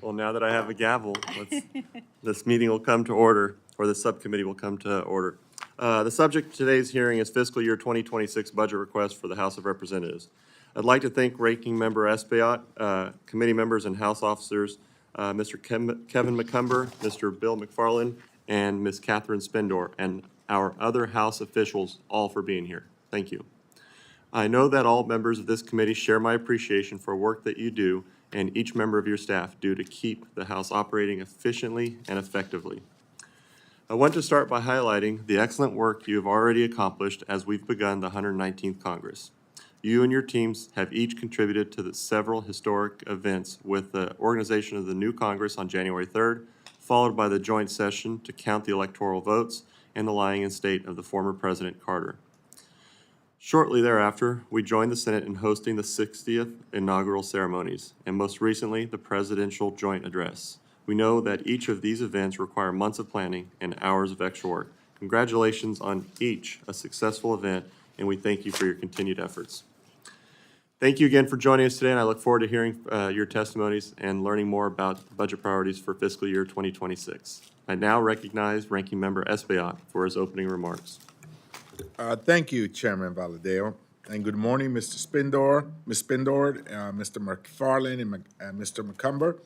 Well, now that I have a gavel, this meeting will come to order, or the subcommittee will come to order. The subject of today's hearing is fiscal year 2026 budget request for the House of Representatives. I'd like to thank Ranking Member Espaillat, committee members and House officers, Mr. Kevin McCumber, Mr. Bill McFarland, and Ms. Catherine Spindor, and our other House officials, all for being here. Thank you. I know that all members of this committee share my appreciation for work that you do and each member of your staff do to keep the House operating efficiently and effectively. I want to start by highlighting the excellent work you have already accomplished as we've begun the 119th Congress. You and your teams have each contributed to the several historic events with the organization of the new Congress on January 3rd, followed by the joint session to count the electoral votes and the lying in state of the former President Carter. Shortly thereafter, we joined the Senate in hosting the 60th inaugural ceremonies, and most recently, the Presidential Joint Address. We know that each of these events require months of planning and hours of extra work. Congratulations on each a successful event, and we thank you for your continued efforts. Thank you again for joining us today, and I look forward to hearing your testimonies and learning more about the budget priorities for fiscal year 2026. I now recognize Ranking Member Espaillat for his opening remarks. Thank you, Chairman Valadeo, and good morning, Mr. Spindor, Ms. Spindor, Mr. McFarland, and Mr. McCumber.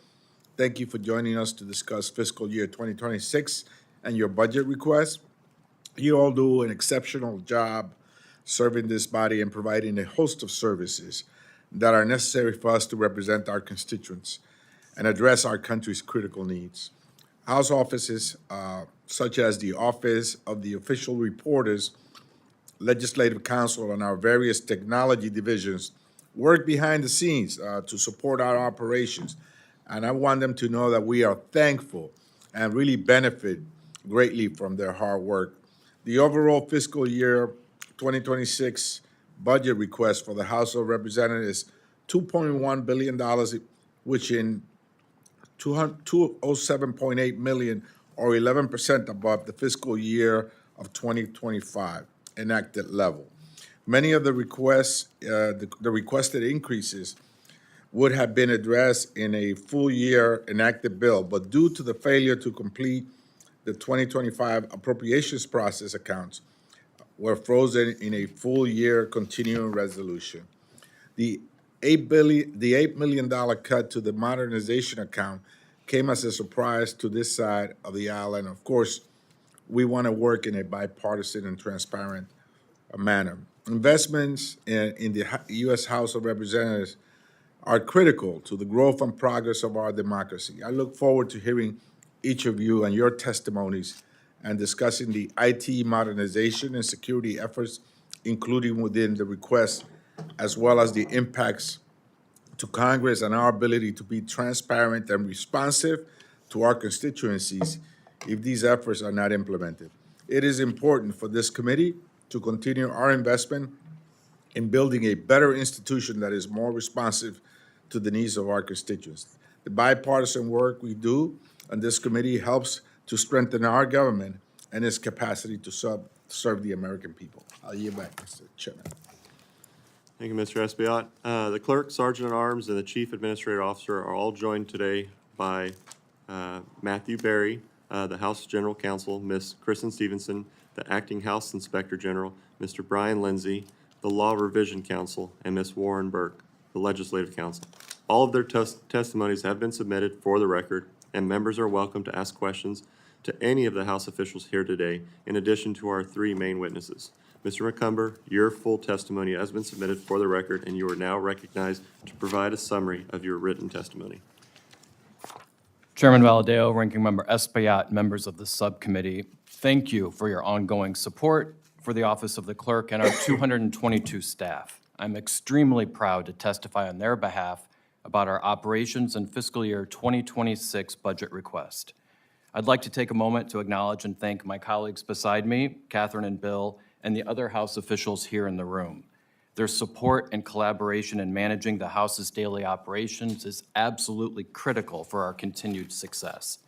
Thank you for joining us to discuss fiscal year 2026 and your budget request. You all do an exceptional job serving this body and providing a host of services that are necessary for us to represent our constituents and address our country's critical needs. House offices, such as the Office of the Official Reporters, Legislative Council, and our various technology divisions work behind the scenes to support our operations. And I want them to know that we are thankful and really benefit greatly from their hard work. The overall fiscal year 2026 budget request for the House of Representatives is $2.1 billion, which in $207.8 million or 11% above the fiscal year of 2025 enacted level. Many of the requests, the requested increases would have been addressed in a full year enacted bill, but due to the failure to complete the 2025 appropriations process, accounts were frozen in a full year continuing resolution. The $8 million cut to the modernization account came as a surprise to this side of the aisle, and of course, we want to work in a bipartisan and transparent manner. Investments in the U.S. House of Representatives are critical to the growth and progress of our democracy. I look forward to hearing each of you and your testimonies and discussing the IT modernization and security efforts, including within the request, as well as the impacts to Congress and our ability to be transparent and responsive to our constituencies if these efforts are not implemented. It is important for this committee to continue our investment in building a better institution that is more responsive to the needs of our constituents. The bipartisan work we do on this committee helps to strengthen our government and its capacity to serve the American people. I'll yield back, Mr. Chairman. Thank you, Mr. Espaillat. The Clerk, Sergeant at Arms, and the Chief Administrative Officer are all joined today by Matthew Berry, the House General Counsel, Ms. Kristen Stevenson, the Acting House Inspector General, Mr. Brian Lindsay, the Law Revision Counsel, and Ms. Warren Burke, the Legislative Counsel. All of their testimonies have been submitted for the record, and members are welcome to ask questions to any of the House officials here today, in addition to our three main witnesses. Mr. McCumber, your full testimony has been submitted for the record, and you are now recognized to provide a summary of your written testimony. Chairman Valadeo, Ranking Member Espaillat, members of the subcommittee, thank you for your ongoing support for the Office of the Clerk and our 222 staff. I'm extremely proud to testify on their behalf about our operations and fiscal year 2026 budget request. I'd like to take a moment to acknowledge and thank my colleagues beside me, Catherine and Bill, and the other House officials here in the room. Their support and collaboration in managing the House's daily operations is absolutely critical for our continued success.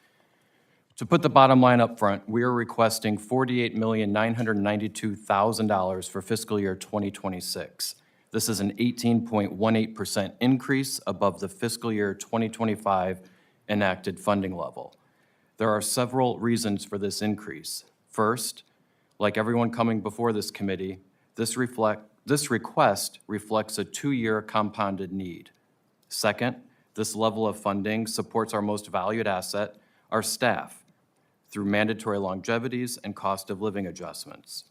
To put the bottom line up front, we are requesting $48,992,000 for fiscal year 2026. This is an 18.18% increase above the fiscal year 2025 enacted funding level. There are several reasons for this increase. First, like everyone coming before this committee, this request reflects a 2-year compounded need. Second, this level of funding supports our most valued asset, our staff, through mandatory longevities and cost of living adjustments.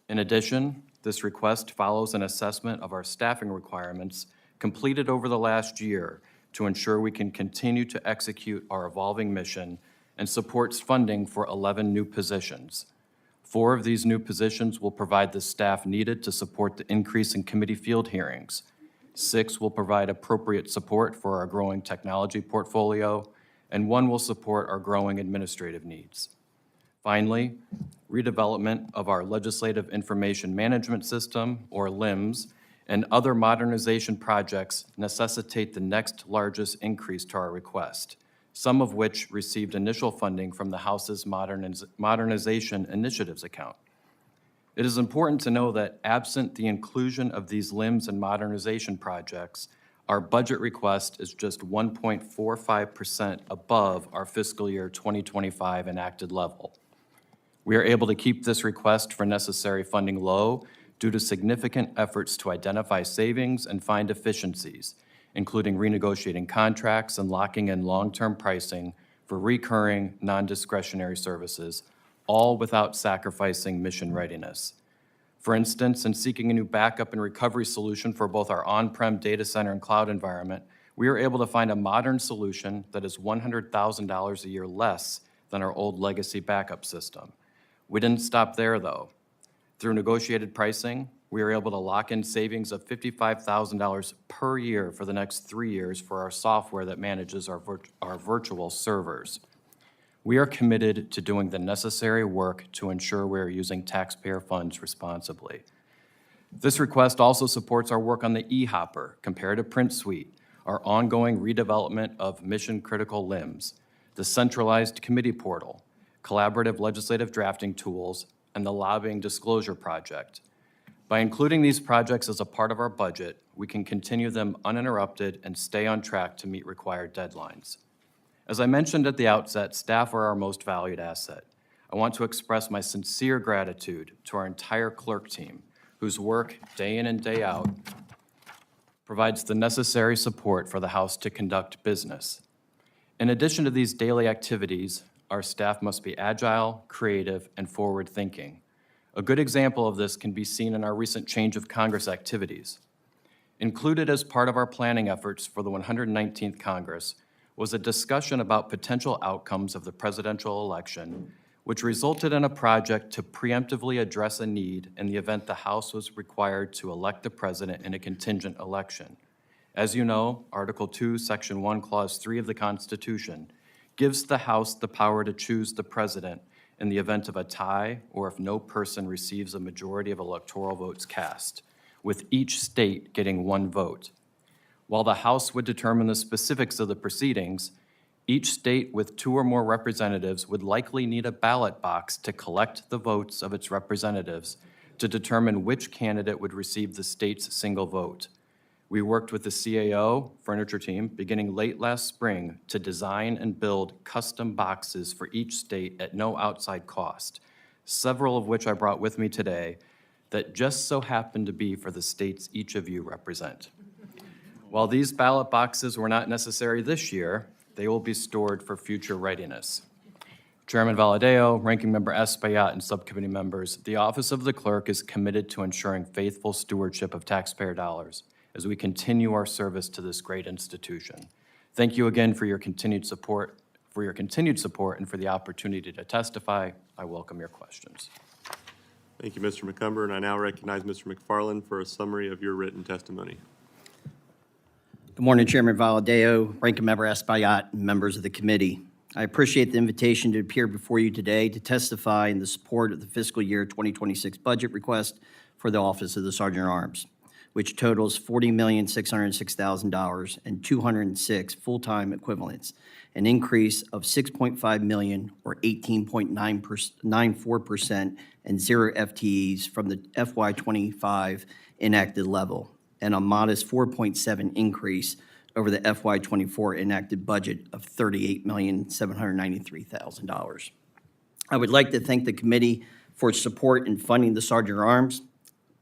In addition, this request follows an assessment of our staffing requirements completed over the last year to ensure we can continue to execute our evolving mission and supports funding for 11 new positions. 4 of these new positions will provide the staff needed to support the increase in committee field hearings. 6 will provide appropriate support for our growing technology portfolio, and 1 will support our growing administrative needs. Finally, redevelopment of our Legislative Information Management System, or LIMS, and other modernization projects necessitate the next largest increase to our request, some of which received initial funding from the House's Modernization Initiatives account. It is important to know that absent the inclusion of these LIMS and modernization projects, our budget request is just 1.45% above our fiscal year 2025 enacted level. We are able to keep this request for necessary funding low due to significant efforts to identify savings and find efficiencies, including renegotiating contracts and locking in long-term pricing for recurring, non-discretionary services, all without sacrificing mission readiness. For instance, in seeking a new backup and recovery solution for both our on-prem data center and cloud environment, we were able to find a modern solution that is $100,000 a year less than our old legacy backup system. We didn't stop there, though. Through negotiated pricing, we were able to lock in savings of $55,000 per year for the next 3 years for our software that manages our virtual servers. We are committed to doing the necessary work to ensure we are using taxpayer funds responsibly. This request also supports our work on the eHopper, Comparative Print Suite, our ongoing redevelopment of mission-critical LIMS, the centralized committee portal, collaborative legislative drafting tools, and the lobbying disclosure project. By including these projects as a part of our budget, we can continue them uninterrupted and stay on track to meet required deadlines. As I mentioned at the outset, staff are our most valued asset. I want to express my sincere gratitude to our entire clerk team, whose work, day in and day out, provides the necessary support for the House to conduct business. In addition to these daily activities, our staff must be agile, creative, and forward-thinking. A good example of this can be seen in our recent change of Congress activities. Included as part of our planning efforts for the 119th Congress was a discussion about potential outcomes of the presidential election, which resulted in a project to preemptively address a need in the event the House was required to elect the president in a contingent election. As you know, Article 2, Section 1, Clause 3 of the Constitution gives the House the power to choose the president in the event of a tie or if no person receives a majority of electoral votes cast, with each state getting 1 vote. While the House would determine the specifics of the proceedings, each state with 2 or more representatives would likely need a ballot box to collect the votes of its representatives to determine which candidate would receive the state's single vote. We worked with the CAO furniture team beginning late last spring to design and build custom boxes for each state at no outside cost, several of which I brought with me today that just so happen to be for the states each of you represent. While these ballot boxes were not necessary this year, they will be stored for future readiness. Chairman Valadeo, Ranking Member Espaillat, and Subcommittee members, the Office of the Clerk is committed to ensuring faithful stewardship of taxpayer dollars as we continue our service to this great institution. Thank you again for your continued support, and for the opportunity to testify. I welcome your questions. Thank you, Mr. McCumber, and I now recognize Mr. McFarland for a summary of your written testimony. Good morning, Chairman Valadeo, Ranking Member Espaillat, and members of the committee. I appreciate the invitation to appear before you today to testify in the support of the fiscal year 2026 budget request for the Office of the Sergeant at Arms, which totals $40,606,000 and 206 full-time equivalents, an increase of $6.5 million or 18.94% and 0 FTEs from the FY25 enacted level. and a modest 4.7 increase over the FY24 enacted budget of $38,793,000. I would like to thank the committee for its support in funding the Sergeant at Arms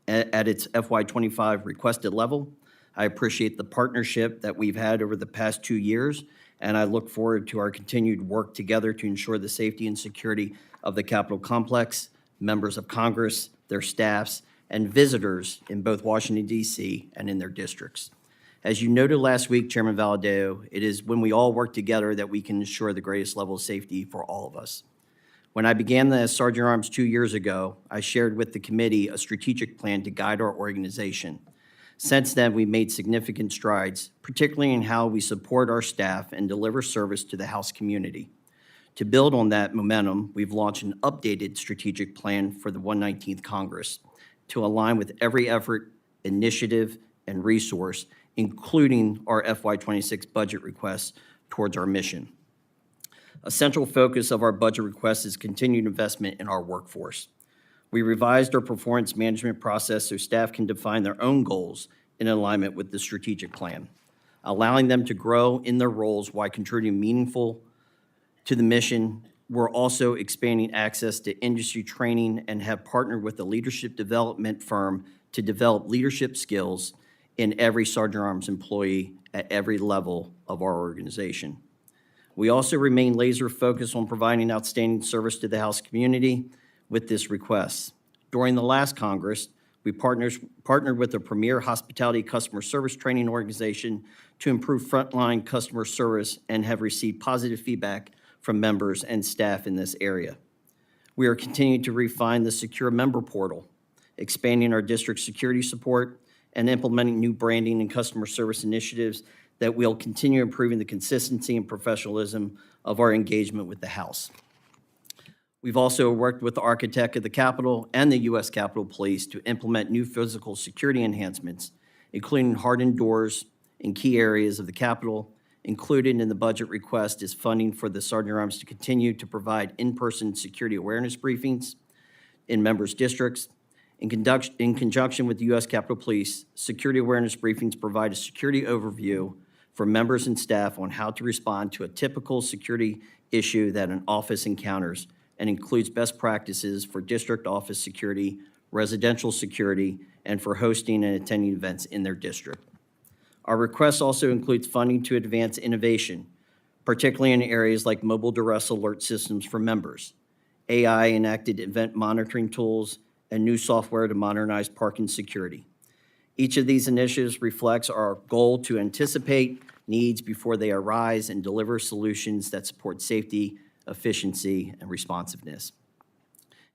at its FY25 requested level. I appreciate the partnership that we've had over the past 2 years, and I look forward to our continued work together to ensure the safety and security of the Capitol complex, members of Congress, their staffs, and visitors in both Washington, D.C. and in their districts. As you noted last week, Chairman Valadao, it is when we all work together that we can ensure the greatest level of safety for all of us. When I began as Sergeant at Arms 2 years ago, I shared with the committee a strategic plan to guide our organization. Since then, we've made significant strides, particularly in how we support our staff and deliver service to the House community. To build on that momentum, we've launched an updated strategic plan for the 119th Congress to align with every effort, initiative, and resource, including our FY26 budget requests towards our mission. A central focus of our budget request is continued investment in our workforce. We revised our performance management process so staff can define their own goals in alignment with the strategic plan, allowing them to grow in their roles while contributing meaningful to the mission. We're also expanding access to industry training and have partnered with a leadership development firm to develop leadership skills in every Sergeant at Arms employee at every level of our organization. We also remain laser focused on providing outstanding service to the House community with this request. During the last Congress, we partnered with a premier hospitality customer service training organization to improve frontline customer service and have received positive feedback from members and staff in this area. We are continuing to refine the secure member portal, expanding our district security support, and implementing new branding and customer service initiatives that will continue improving the consistency and professionalism of our engagement with the House. We've also worked with the architect of the Capitol and the U.S. Capitol Police to implement new physical security enhancements, including hardened doors in key areas of the Capitol. Included in the budget request is funding for the Sergeant at Arms to continue to provide in-person security awareness briefings in members' districts. In conjunction with the U.S. Capitol Police, security awareness briefings provide a security overview for members and staff on how to respond to a typical security issue that an office encounters, and includes best practices for district office security, residential security, and for hosting and attending events in their district. Our request also includes funding to advance innovation, particularly in areas like mobile duress alert systems for members, AI-enacted event monitoring tools, and new software to modernize parking security. Each of these initiatives reflects our goal to anticipate needs before they arise and deliver solutions that support safety, efficiency, and responsiveness.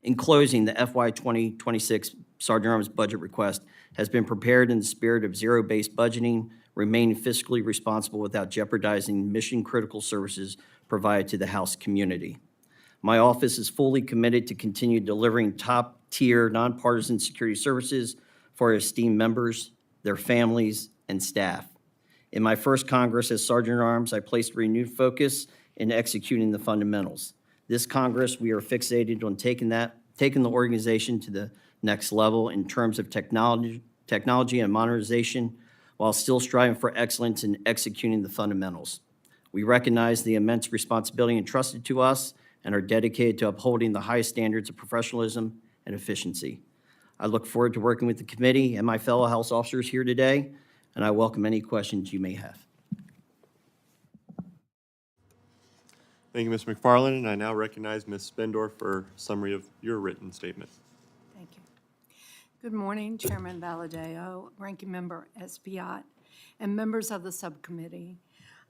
In closing, the FY 2026 Sergeant at Arms budget request has been prepared in the spirit of zero-based budgeting, remaining fiscally responsible without jeopardizing mission-critical services provided to the House community. My office is fully committed to continue delivering top-tier, nonpartisan security services for our esteemed members, their families, and staff. In my first Congress as Sergeant at Arms, I placed renewed focus in executing the fundamentals. This Congress, we are fixated on taking the organization to the next level in terms of technology and modernization, while still striving for excellence in executing the fundamentals. We recognize the immense responsibility entrusted to us and are dedicated to upholding the highest standards of professionalism and efficiency. I look forward to working with the committee and my fellow House officers here today, and I welcome any questions you may have. Thank you, Mr. McFarland, and I now recognize Ms. Spendorf for a summary of your written statement. Thank you. Good morning, Chairman Valadao, Ranking Member Espaillat, and members of the subcommittee.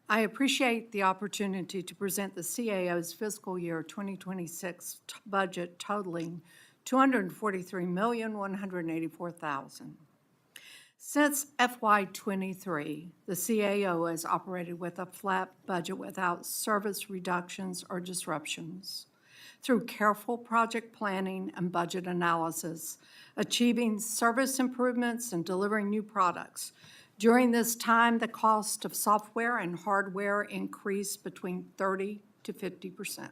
I appreciate the opportunity to present the CAO's fiscal year 2026 budget totaling $243,184,000. Since FY23, the CAO has operated with a flat budget without service reductions or disruptions. Through careful project planning and budget analysis, achieving service improvements and delivering new products. During this time, the cost of software and hardware increased between 30 to 50%,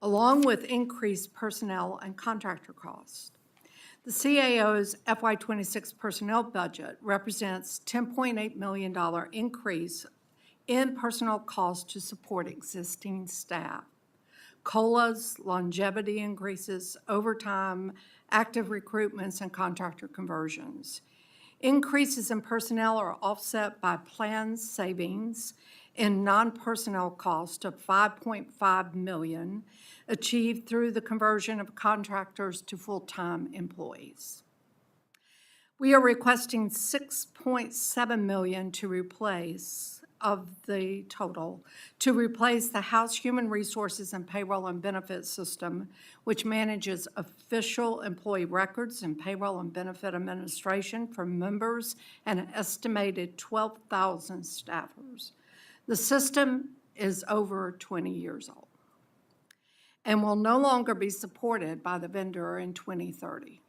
along with increased personnel and contractor costs. The CAO's FY26 personnel budget represents $10.8 million increase in personnel costs to support existing staff. COLAs, longevity increases, overtime, active recruitments, and contractor conversions. Increases in personnel are offset by planned savings in non-personnel cost of $5.5 million achieved through the conversion of contractors to full-time employees. We are requesting $6.7 million to replace of the total, to replace the House Human Resources and Payroll and Benefits System, which manages official employee records and payroll and benefit administration for members and an estimated 12,000 staffers. The system is over 20 years old and will no longer be supported by the vendor in 2030.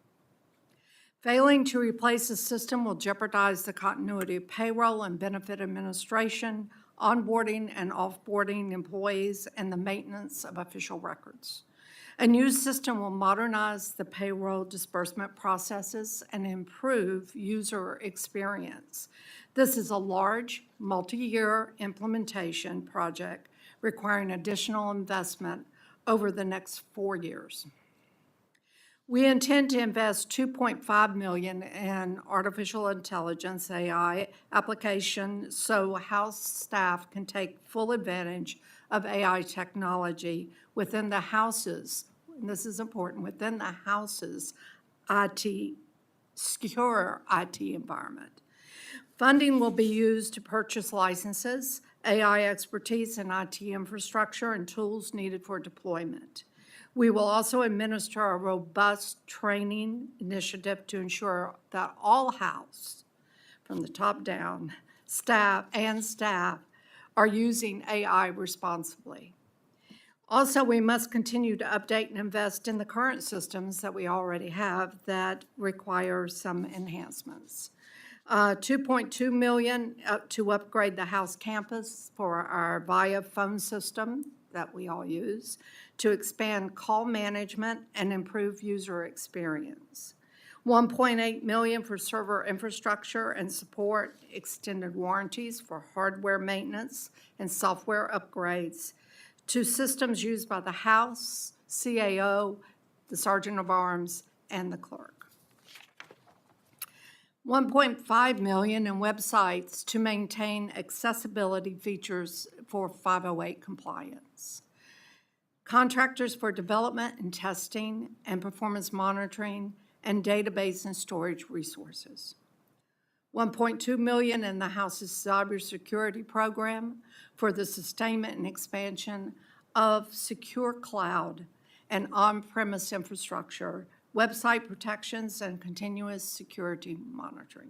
Failing to replace the system will jeopardize the continuity of payroll and benefit administration, onboarding and offboarding employees, and the maintenance of official records. A new system will modernize the payroll disbursement processes and improve user experience. This is a large, multi-year implementation project requiring additional investment over the next 4 years. We intend to invest $2.5 million in artificial intelligence, AI, application so House staff can take full advantage of AI technology within the House's, and this is important, within the House's secure IT environment. Funding will be used to purchase licenses, AI expertise, and IT infrastructure and tools needed for deployment. We will also administer a robust training initiative to ensure that all House, from the top down, staff are using AI responsibly. Also, we must continue to update and invest in the current systems that we already have that require some enhancements. $2.2 million to upgrade the House campus for our VIA phone system that we all use, to expand call management and improve user experience. $1.8 million for server infrastructure and support, extended warranties for hardware maintenance and software upgrades to systems used by the House, CAO, the Sergeant of Arms, and the Clerk. $1.5 million in websites to maintain accessibility features for 508 compliance. Contractors for development and testing and performance monitoring and database and storage resources. $1.2 million in the House's cybersecurity program for the sustainment and expansion of secure cloud and on-premise infrastructure, website protections, and continuous security monitoring.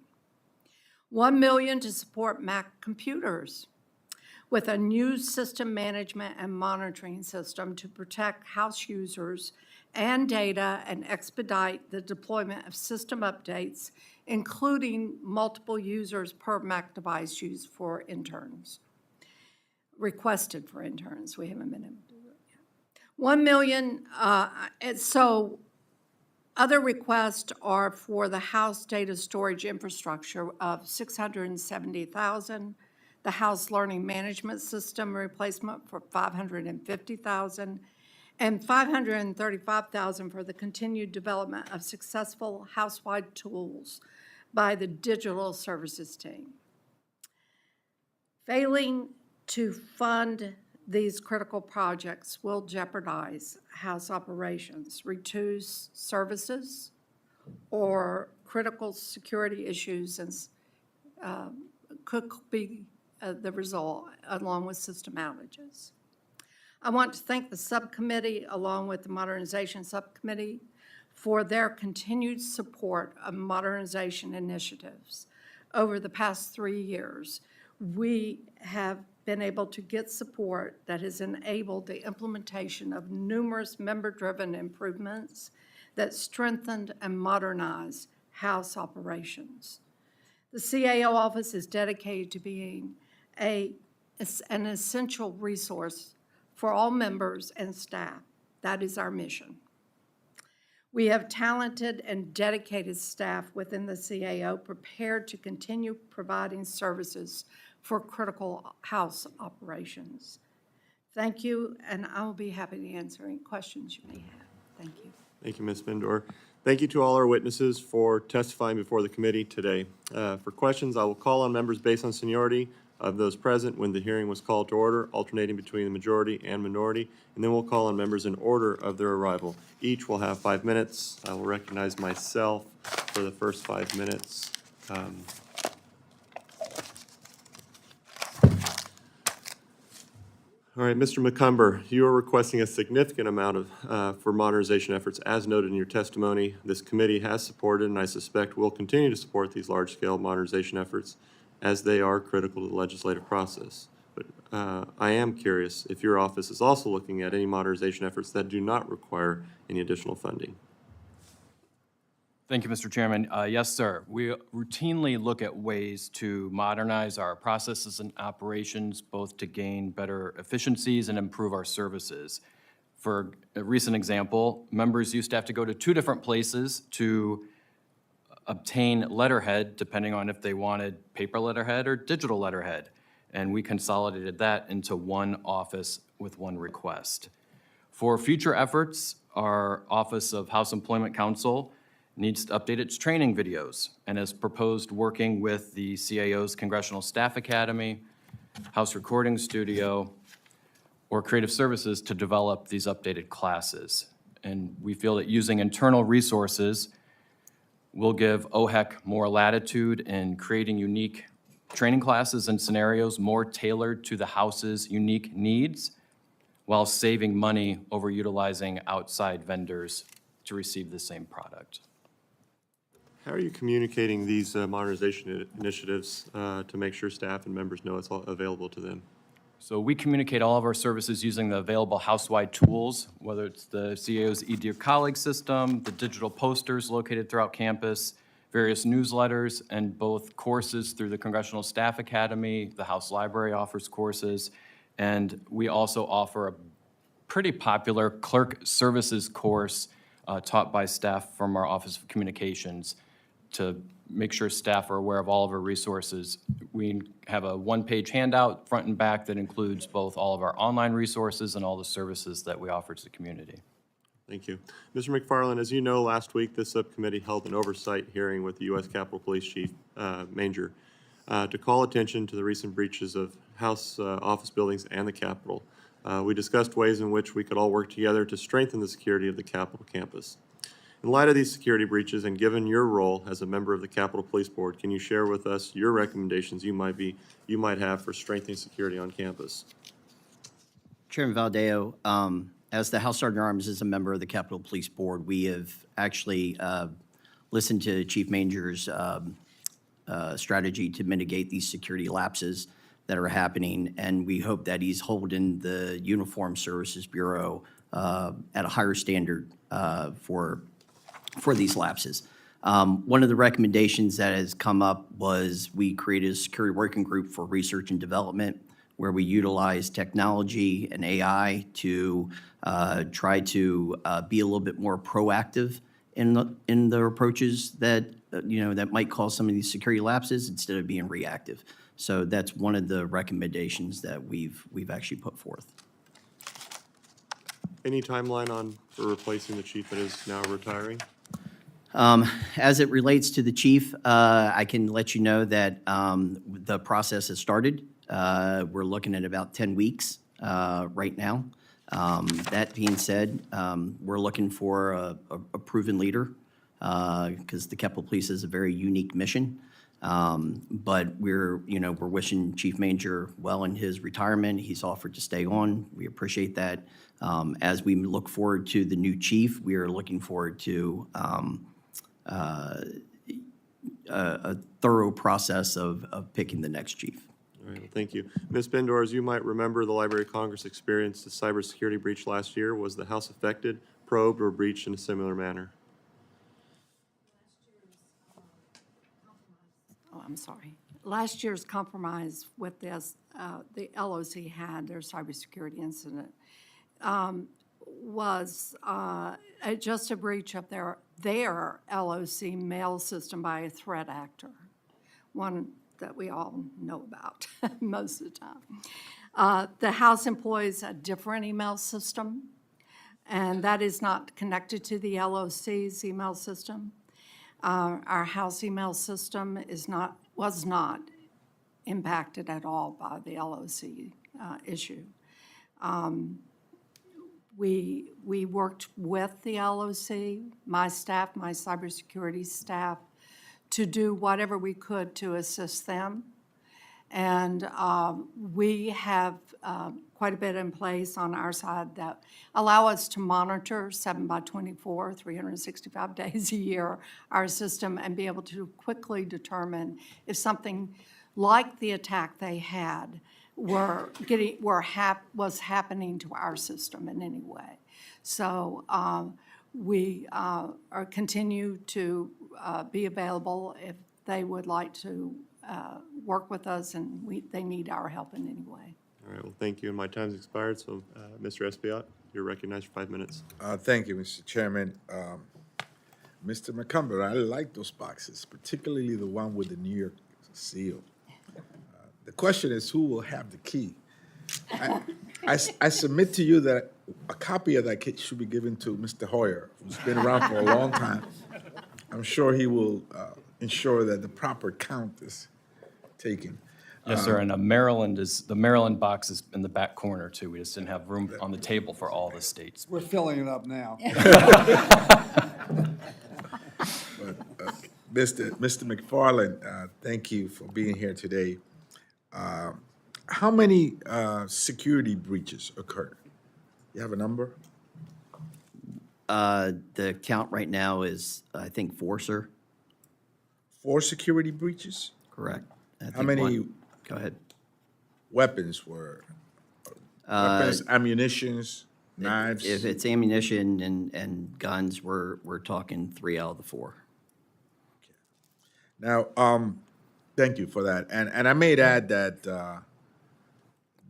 $1 million to support Mac computers with a new system management and monitoring system to protect House users and data and expedite the deployment of system updates, including multiple users per Mac device used for interns, requested for interns. We haven't been able to do it yet. $1 million, so other requests are for the House data storage infrastructure of $670,000, the House learning management system replacement for $550,000, and $535,000 for the continued development of successful house-wide tools by the digital services team. Failing to fund these critical projects will jeopardize House operations, reduce services, or critical security issues, and could be the result, along with system outages. I want to thank the subcommittee, along with the Modernization Subcommittee, for their continued support of modernization initiatives. Over the past 3 years, we have been able to get support that has enabled the implementation of numerous member-driven improvements that strengthened and modernized House operations. The CAO office is dedicated to being an essential resource for all members and staff. That is our mission. We have talented and dedicated staff within the CAO prepared to continue providing services for critical house operations. Thank you, and I'll be happy to answer any questions you may have. Thank you. Thank you, Ms. Bendor. Thank you to all our witnesses for testifying before the committee today. For questions, I will call on members based on seniority of those present when the hearing was called to order, alternating between the majority and minority, and then we'll call on members in order of their arrival. Each will have 5 minutes. I will recognize myself for the first 5 minutes. All right, Mr. McCumber, you are requesting a significant amount of, for modernization efforts as noted in your testimony. This committee has supported, and I suspect will continue to support these large-scale modernization efforts as they are critical to the legislative process. But I am curious if your office is also looking at any modernization efforts that do not require any additional funding. Thank you, Mr. Chairman. Yes, sir. We routinely look at ways to modernize our processes and operations, both to gain better efficiencies and improve our services. For a recent example, members used to have to go to 2 different places to obtain letterhead, depending on if they wanted paper letterhead or digital letterhead. And we consolidated that into one office with one request. For future efforts, our Office of House Employment Counsel needs to update its training videos and has proposed working with the CAO's Congressional Staff Academy, House Recording Studio, or Creative Services to develop these updated classes. And we feel that using internal resources will give OHEC more latitude in creating unique training classes and scenarios more tailored to the House's unique needs, while saving money over utilizing outside vendors to receive the same product. How are you communicating these modernization initiatives to make sure staff and members know it's all available to them? So we communicate all of our services using the available house-wide tools, whether it's the CAO's eDear Colleague system, the digital posters located throughout campus, various newsletters, and both courses through the Congressional Staff Academy. The House Library offers courses, and we also offer a pretty popular Clerk Services course taught by staff from our Office of Communications to make sure staff are aware of all of our resources. We have a one-page handout, front and back, that includes both all of our online resources and all the services that we offer to the community. Thank you. Mr. McFarland, as you know, last week, this subcommittee held an oversight hearing with the U.S. Capitol Police Chief Manger to call attention to the recent breaches of House office buildings and the Capitol. We discussed ways in which we could all work together to strengthen the security of the Capitol campus. In light of these security breaches and given your role as a member of the Capitol Police Board, can you share with us your recommendations you might have for strengthening security on campus? Chairman Valdeo, as the House Sergeant at Arms is a member of the Capitol Police Board, we have actually listened to Chief Manger's strategy to mitigate these security lapses that are happening, and we hope that he's holding the Uniform Services Bureau at a higher standard for these lapses. One of the recommendations that has come up was we created a security working group for research and development where we utilize technology and AI to try to be a little bit more proactive in the approaches that that might cause some of these security lapses instead of being reactive. So that's one of the recommendations that we've actually put forth. Any timeline for replacing the chief that is now retiring? As it relates to the chief, I can let you know that the process has started. We're looking at about 10 weeks right now. That being said, we're looking for a proven leader because the Capitol Police is a very unique mission. But we're wishing Chief Manger well in his retirement. He's offered to stay on. We appreciate that. As we look forward to the new chief, we are looking forward to a thorough process of picking the next chief. All right, well, thank you. Ms. Bendor, as you might remember, the Library of Congress experienced a cybersecurity breach last year. Was the House affected, probed, or breached in a similar manner? Oh, I'm sorry. Last year's compromise with this, the LOC had their cybersecurity incident. was just a breach of their LOC mail system by a threat actor, one that we all know about most of the time. The House employs a different email system, and that is not connected to the LOC's email system. Our House email system was not impacted at all by the LOC issue. We worked with the LOC, my staff, my cybersecurity staff, to do whatever we could to assist them. And we have quite a bit in place on our side that allow us to monitor 7/24, 365 days a year, our system, and be able to quickly determine if something like the attack they had was happening to our system in any way. So we continue to be available if they would like to work with us, and they need our help in any way. All right, well, thank you, and my time's expired, so Mr. Espiat, you're recognized for 5 minutes. Thank you, Mr. Chairman. Mr. McCumber, I like those boxes, particularly the one with the New York seal. The question is, who will have the key? I submit to you that a copy of that key should be given to Mr. Hoyer, who's been around for a long time. I'm sure he will ensure that the proper count is taken. Yes, sir, and the Maryland box is in the back corner, too. We just didn't have room on the table for all the states. We're filling it up now. Mr. McFarland, thank you for being here today. How many security breaches occurred? You have a number? The count right now is, I think, 4, sir. 4 security breaches? Correct. I How think many one- Go ahead. weapons were? Weapons, ammunitions, knives? If it's ammunition and guns, we're talking 3 out of the 4. Now, thank you for that. And I may add that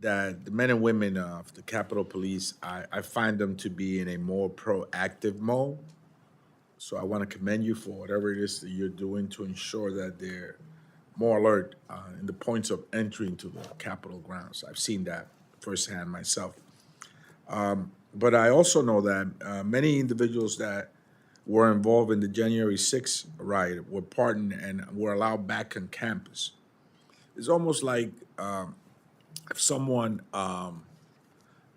that the men and women of the Capitol Police, I find them to be in a more proactive mode. So I want to commend you for whatever it is that you're doing to ensure that they're more alert in the points of entry into the Capitol grounds. I've seen that firsthand myself. But I also know that many individuals that were involved in the January 6th riot were pardoned and were allowed back on campus. It's almost like if someone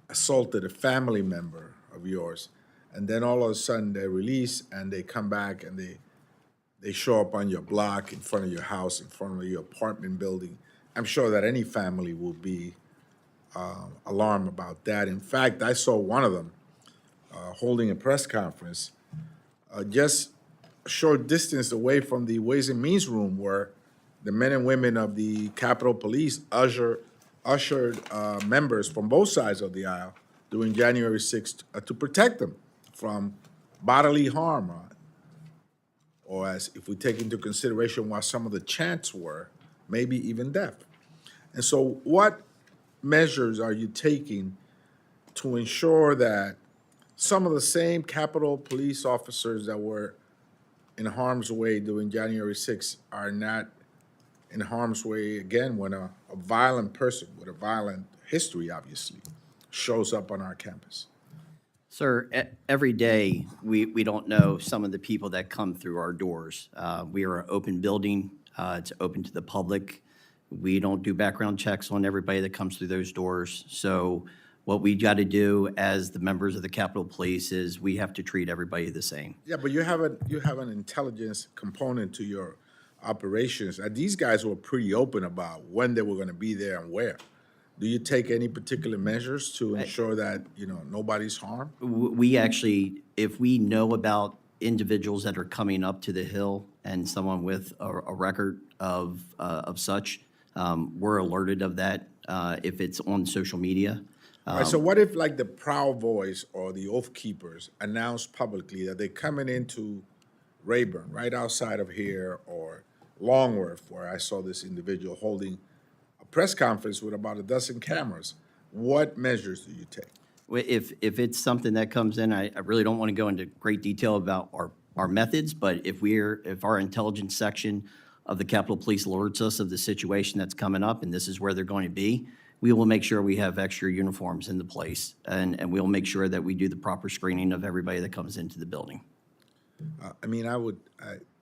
assaulted a family member of yours, and then all of a sudden they're released and they come back and they show up on your block, in front of your house, in front of your apartment building. I'm sure that any family will be alarmed about that. In fact, I saw one of them holding a press conference just a short distance away from the Ways and Means room where the men and women of the Capitol Police ushered members from both sides of the aisle during January 6th to protect them from bodily harm, or as if we take into consideration what some of the chants were, maybe even death. And so what measures are you taking to ensure that some of the same Capitol Police officers that were in harm's way during January 6th are not in harm's way again when a violent person with a violent history, obviously, shows up on our campus? Sir, every day, we don't know some of the people that come through our doors. We are an open building. It's open to the public. We don't do background checks on everybody that comes through those doors. So what we got to do as the members of the Capitol Police is we have to treat everybody the same. Yeah, but you have an intelligence component to your operations. These guys were pretty open about when they were going to be there and where. Do you take any particular measures to ensure that, nobody's harmed? We actually, if we know about individuals that are coming up to the Hill and someone with a record of such, we're alerted of that if it's on social media. All right, so what if like the Proud Boys or the Oath Keepers announce publicly that they're coming into Rayburn, right outside of here, or Longworth, where I saw this individual holding a press conference with about a dozen cameras? What measures do you take? If it's something that comes in, I really don't want to go into great detail about our methods, but if our intelligence section of the Capitol Police alerts us of the situation that's coming up, and this is where they're going to be, we will make sure we have extra uniforms in the place, and we'll make sure that we do the proper screening of everybody that comes into the building. I would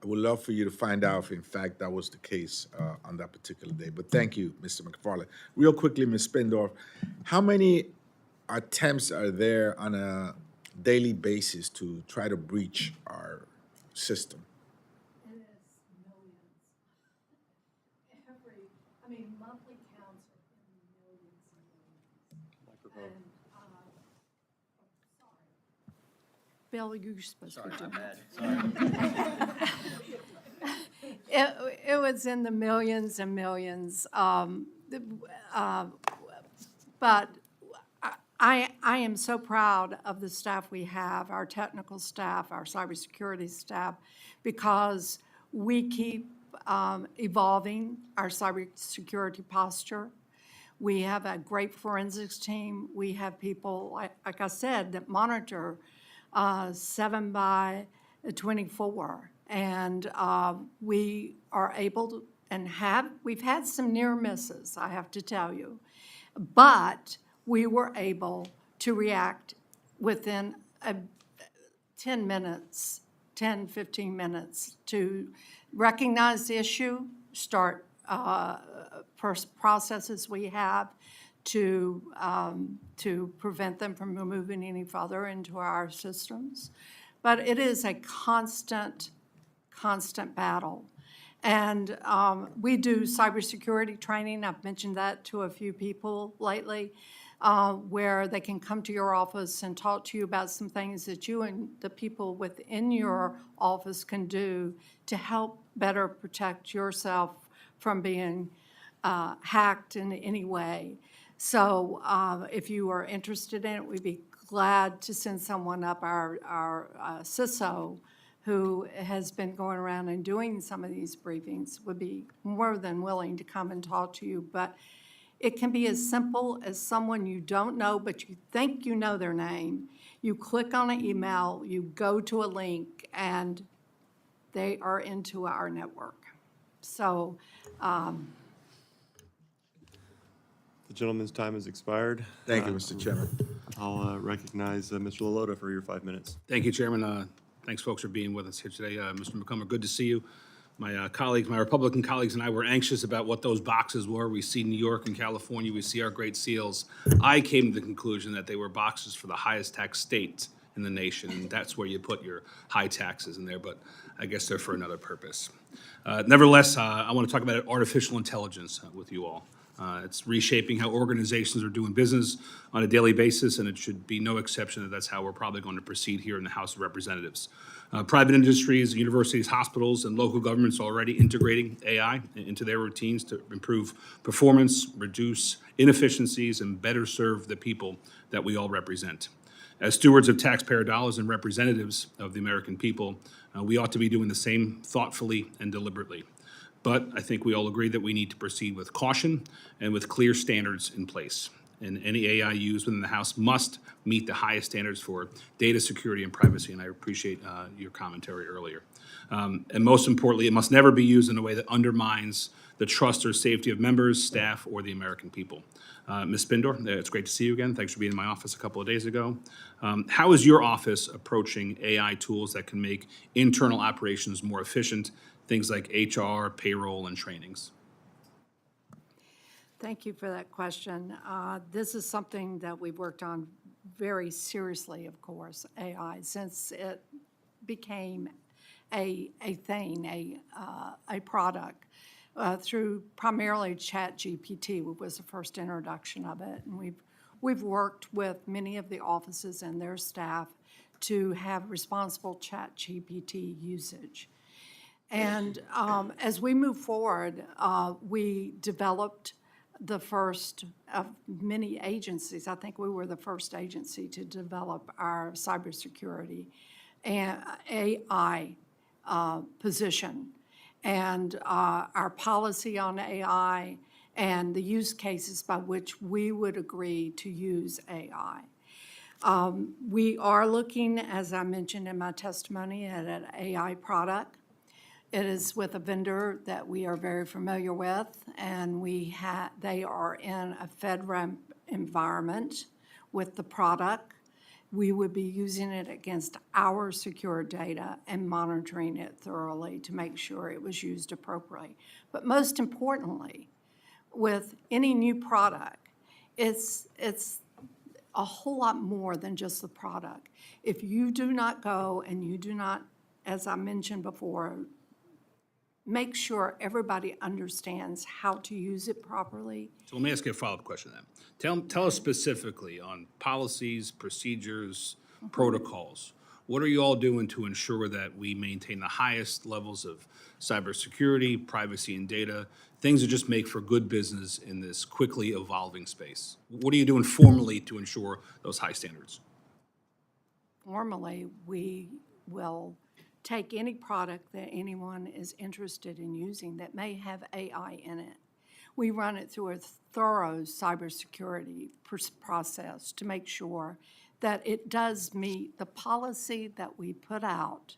love for you to find out if in fact that was the case on that particular day. But thank you, Mr. McFarland. Real quickly, Ms. Spindorf, how many attempts are there on a daily basis to try to breach our system? It is millions. Monthly counts are in the millions and millions. And, sorry. Bill, you're supposed to be doing that. It was in the millions and millions. But I am so proud of the staff we have, our technical staff, our cybersecurity staff, because we keep evolving our cybersecurity posture. We have a great forensics team. We have people, like I said, that monitor 7 by 24. And we are able to, we've had some near misses, I have to tell you. But we were able to react within 10 minutes, 10, 15 minutes to recognize the issue, start processes we have to prevent them from moving any further into our systems. But it is a constant battle. And we do cybersecurity training. I've mentioned that to a few people lately, where they can come to your office and talk to you about some things that you and the people within your office can do to help better protect yourself from being hacked in any way. So if you are interested in it, we'd be glad to send someone up, our CISO, who has been going around and doing some of these briefings, would be more than willing to come and talk to you. But it can be as simple as someone you don't know, but you think you know their name. You click on an email, you go to a link, and they are into our network. So The gentleman's time has expired. Thank you, Mr. Chairman. I'll recognize Mr. Lalotta for your 5 minutes. Thank you, Chairman. Thanks, folks, for being with us here today. Mr. McCumber, good to see you. My colleagues, my Republican colleagues and I were anxious about what those boxes were. We see New York and California, we see our great seals. I came to the conclusion that they were boxes for the highest tax state in the nation, and that's where you put your high taxes in there, but I guess they're for another purpose. Nevertheless, I want to talk about artificial intelligence with you all. It's reshaping how organizations are doing business on a daily basis, and it should be no exception that that's how we're probably going to proceed here in the House of Representatives. Private industries, universities, hospitals, and local governments are already integrating AI into their routines to improve performance, reduce inefficiencies, and better serve the people that we all represent. As stewards of taxpayer dollars and representatives of the American people, we ought to be doing the same thoughtfully and deliberately. But I think we all agree that we need to proceed with caution and with clear standards in place. And any AI used within the House must meet the highest standards for data security and privacy, and I appreciate your commentary earlier. And most importantly, it must never be used in a way that undermines the trust or safety of members, staff, or the American people. Ms. Spindor, it's great to see you again. Thanks for being in my office a couple of days ago. How is your office approaching AI tools that can make internal operations more efficient, things like HR, payroll, and trainings? thank you for that question. This is something that we've worked on very seriously, of course, AI, since it became a thing, a product. Through primarily ChatGPT was the first introduction of it, and we've worked with many of the offices and their staff to have responsible ChatGPT usage. And as we move forward, we developed the first of many agencies. I think we were the first agency to develop our cybersecurity and AI position. And our policy on AI and the use cases by which we would agree to use AI. We are looking, as I mentioned in my testimony, at an AI product. It is with a vendor that we are very familiar with, and they are in a FedRAMP environment with the product. We would be using it against our secure data and monitoring it thoroughly to make sure it was used appropriately. But most importantly, with any new product, it's a whole lot more than just the product. If you do not go and you do not, as I mentioned before, make sure everybody understands how to use it properly. So let me ask you a follow-up question then. Tell us specifically on policies, procedures, protocols. What are you all doing to ensure that we maintain the highest levels of cybersecurity, privacy, and data, things that just make for good business in this quickly evolving space? What are you doing formally to ensure those high standards? Formally, we will take any product that anyone is interested in using that may have AI in it. We run it through a thorough cybersecurity process to make sure that it does meet the policy that we put out,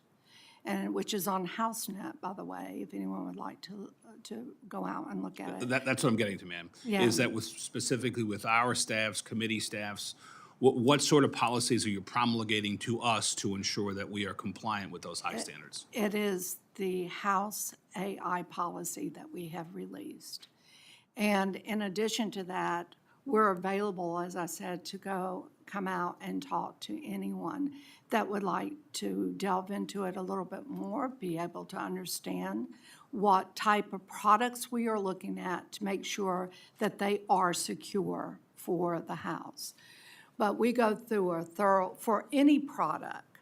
and which is on HouseNet, by the way, if anyone would like to go out and look at it. That's what I'm getting to, ma'am. Yeah. Is that specifically with our staffs, committee staffs, what sort of policies are you promulgating to us to ensure that we are compliant with those high standards? It is the House AI policy that we have released. And in addition to that, we're available, as I said, to come out and talk to anyone that would like to delve into it a little bit more, be able to understand what type of products we are looking at to make sure that they are secure for the house. But we go through for any product,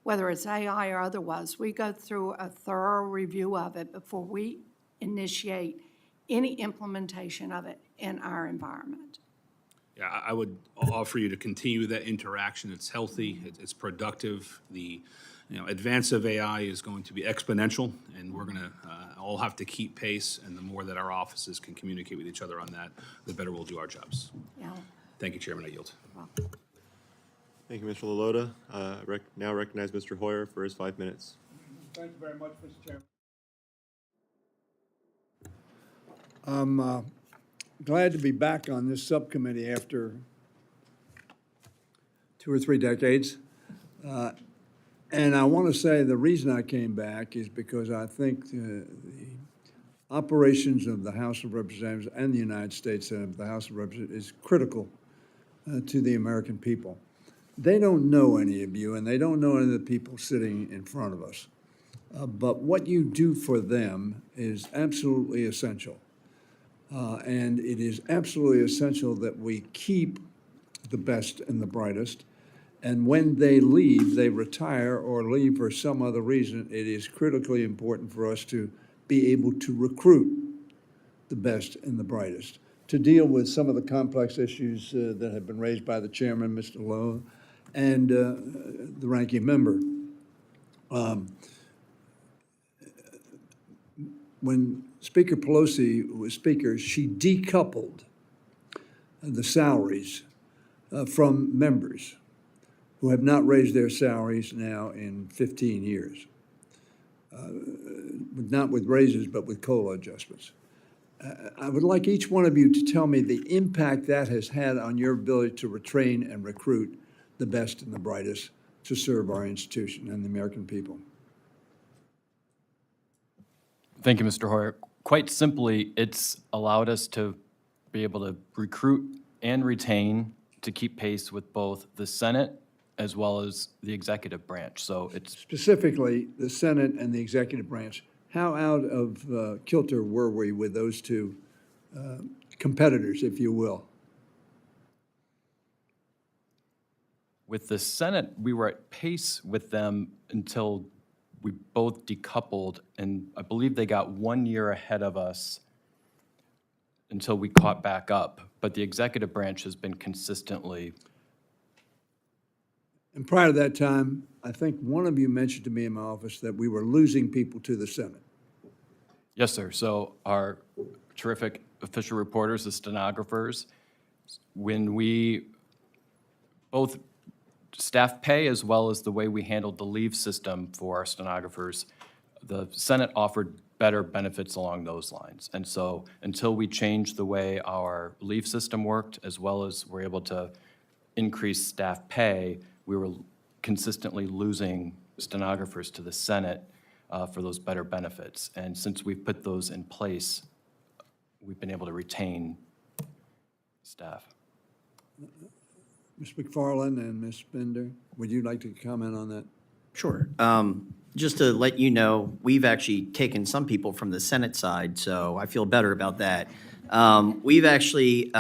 whether it's AI or otherwise, we go through a thorough review of it before we initiate any implementation of it in our environment. Yeah, I would offer you to continue that interaction. It's healthy, it's productive. The advance of AI is going to be exponential, and we're going to all have to keep pace. And the more that our offices can communicate with each other on that, the better we'll do our jobs. Yeah. Thank you, Chairman. I yield. Thank you, Mr. Lalota. Now recognize Mr. Hoyer for his 5 minutes. Thank you very much, Mr. Chairman. I'm glad to be back on this subcommittee after 2 or 3 decades. And I want to say the reason I came back is because I think the operations of the House of Representatives and the United States Senate, the House of Representatives, is critical to the American people. They don't know any of you, and they don't know any of the people sitting in front of us. But what you do for them is absolutely essential. And it is absolutely essential that we keep the best and the brightest. And when they leave, they retire or leave for some other reason, it is critically important for us to be able to recruit the best and the brightest, to deal with some of the complex issues that have been raised by the chairman, Mr. Lowe, and the ranking member. When Speaker Pelosi was Speaker, she decoupled the salaries from members who have not raised their salaries now in 15 years. Not with raises, but with COLA adjustments. I would like each one of you to tell me the impact that has had on your ability to retrain and recruit the best and the brightest to serve our institution and the American people. Thank you, Mr. Hoyer. Quite simply, it's allowed us to be able to recruit and retain to keep pace with both the Senate as well as the executive branch. So it's Specifically, the Senate and the executive branch. How out of kilter were we with those two competitors, if you will? with the Senate, we were at pace with them until we both decoupled, and I believe they got 1 year ahead of us until we caught back up. But the executive branch has been consistently. And prior to that time, I think one of you mentioned to me in my office that we were losing people to the Senate. Yes, sir. So our terrific official reporters, the stenographers, when we both staff pay as well as the way we handled the leave system for our stenographers, the Senate offered better benefits along those lines. And so until we changed the way our leave system worked, as well as we're able to increase staff pay, we were consistently losing stenographers to the Senate for those better benefits. And since we've put those in place, we've been able to retain staff. Ms. McFarland and Ms. Bender, would you like to comment on that? Sure. Just to let you know, we've actually taken some people from the Senate side, so I feel better about that. We've actually,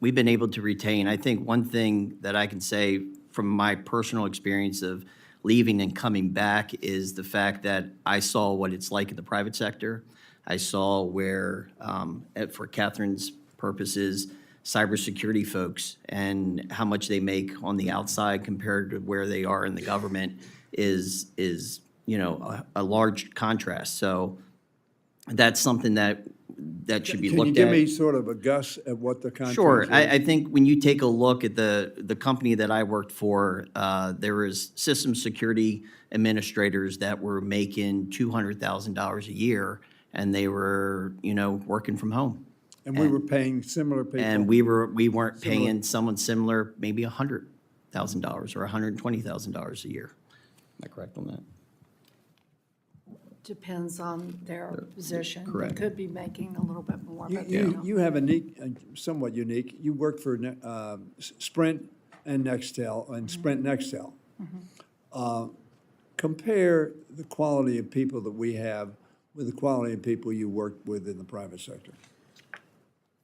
we've been able to retain, I think one thing that I can say from my personal experience of leaving and coming back is the fact that I saw what it's like in the private sector. I saw where, for Catherine's purposes, cybersecurity folks and how much they make on the outside compared to where they are in the government is a large contrast. So that's something that should be Can looked you at. give me sort of a guess at what the contract is? Sure. I think when you take a look at the company that I worked for, there was system security administrators that were making $200,000 a year, and they were, working from home. And we were paying similar people? And we weren't paying someone similar, maybe $100,000 or $120,000 a year. Am I correct on that? Depends on their position. Correct. They could be making a little bit more, but they You don't. have somewhat unique, you work for Sprint and Nextel, and Sprint Nextel. Compare the quality of people that we have with the quality of people you work with in the private sector.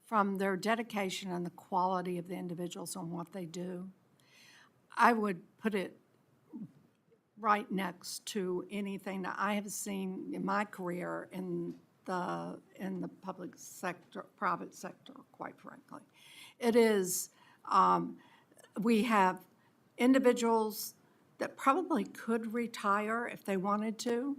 From their dedication and the quality of the individuals and what they do, I would put it right next to anything that I have seen in my career in the public sector, private sector, quite frankly. It is, we have individuals that probably could retire if they wanted to.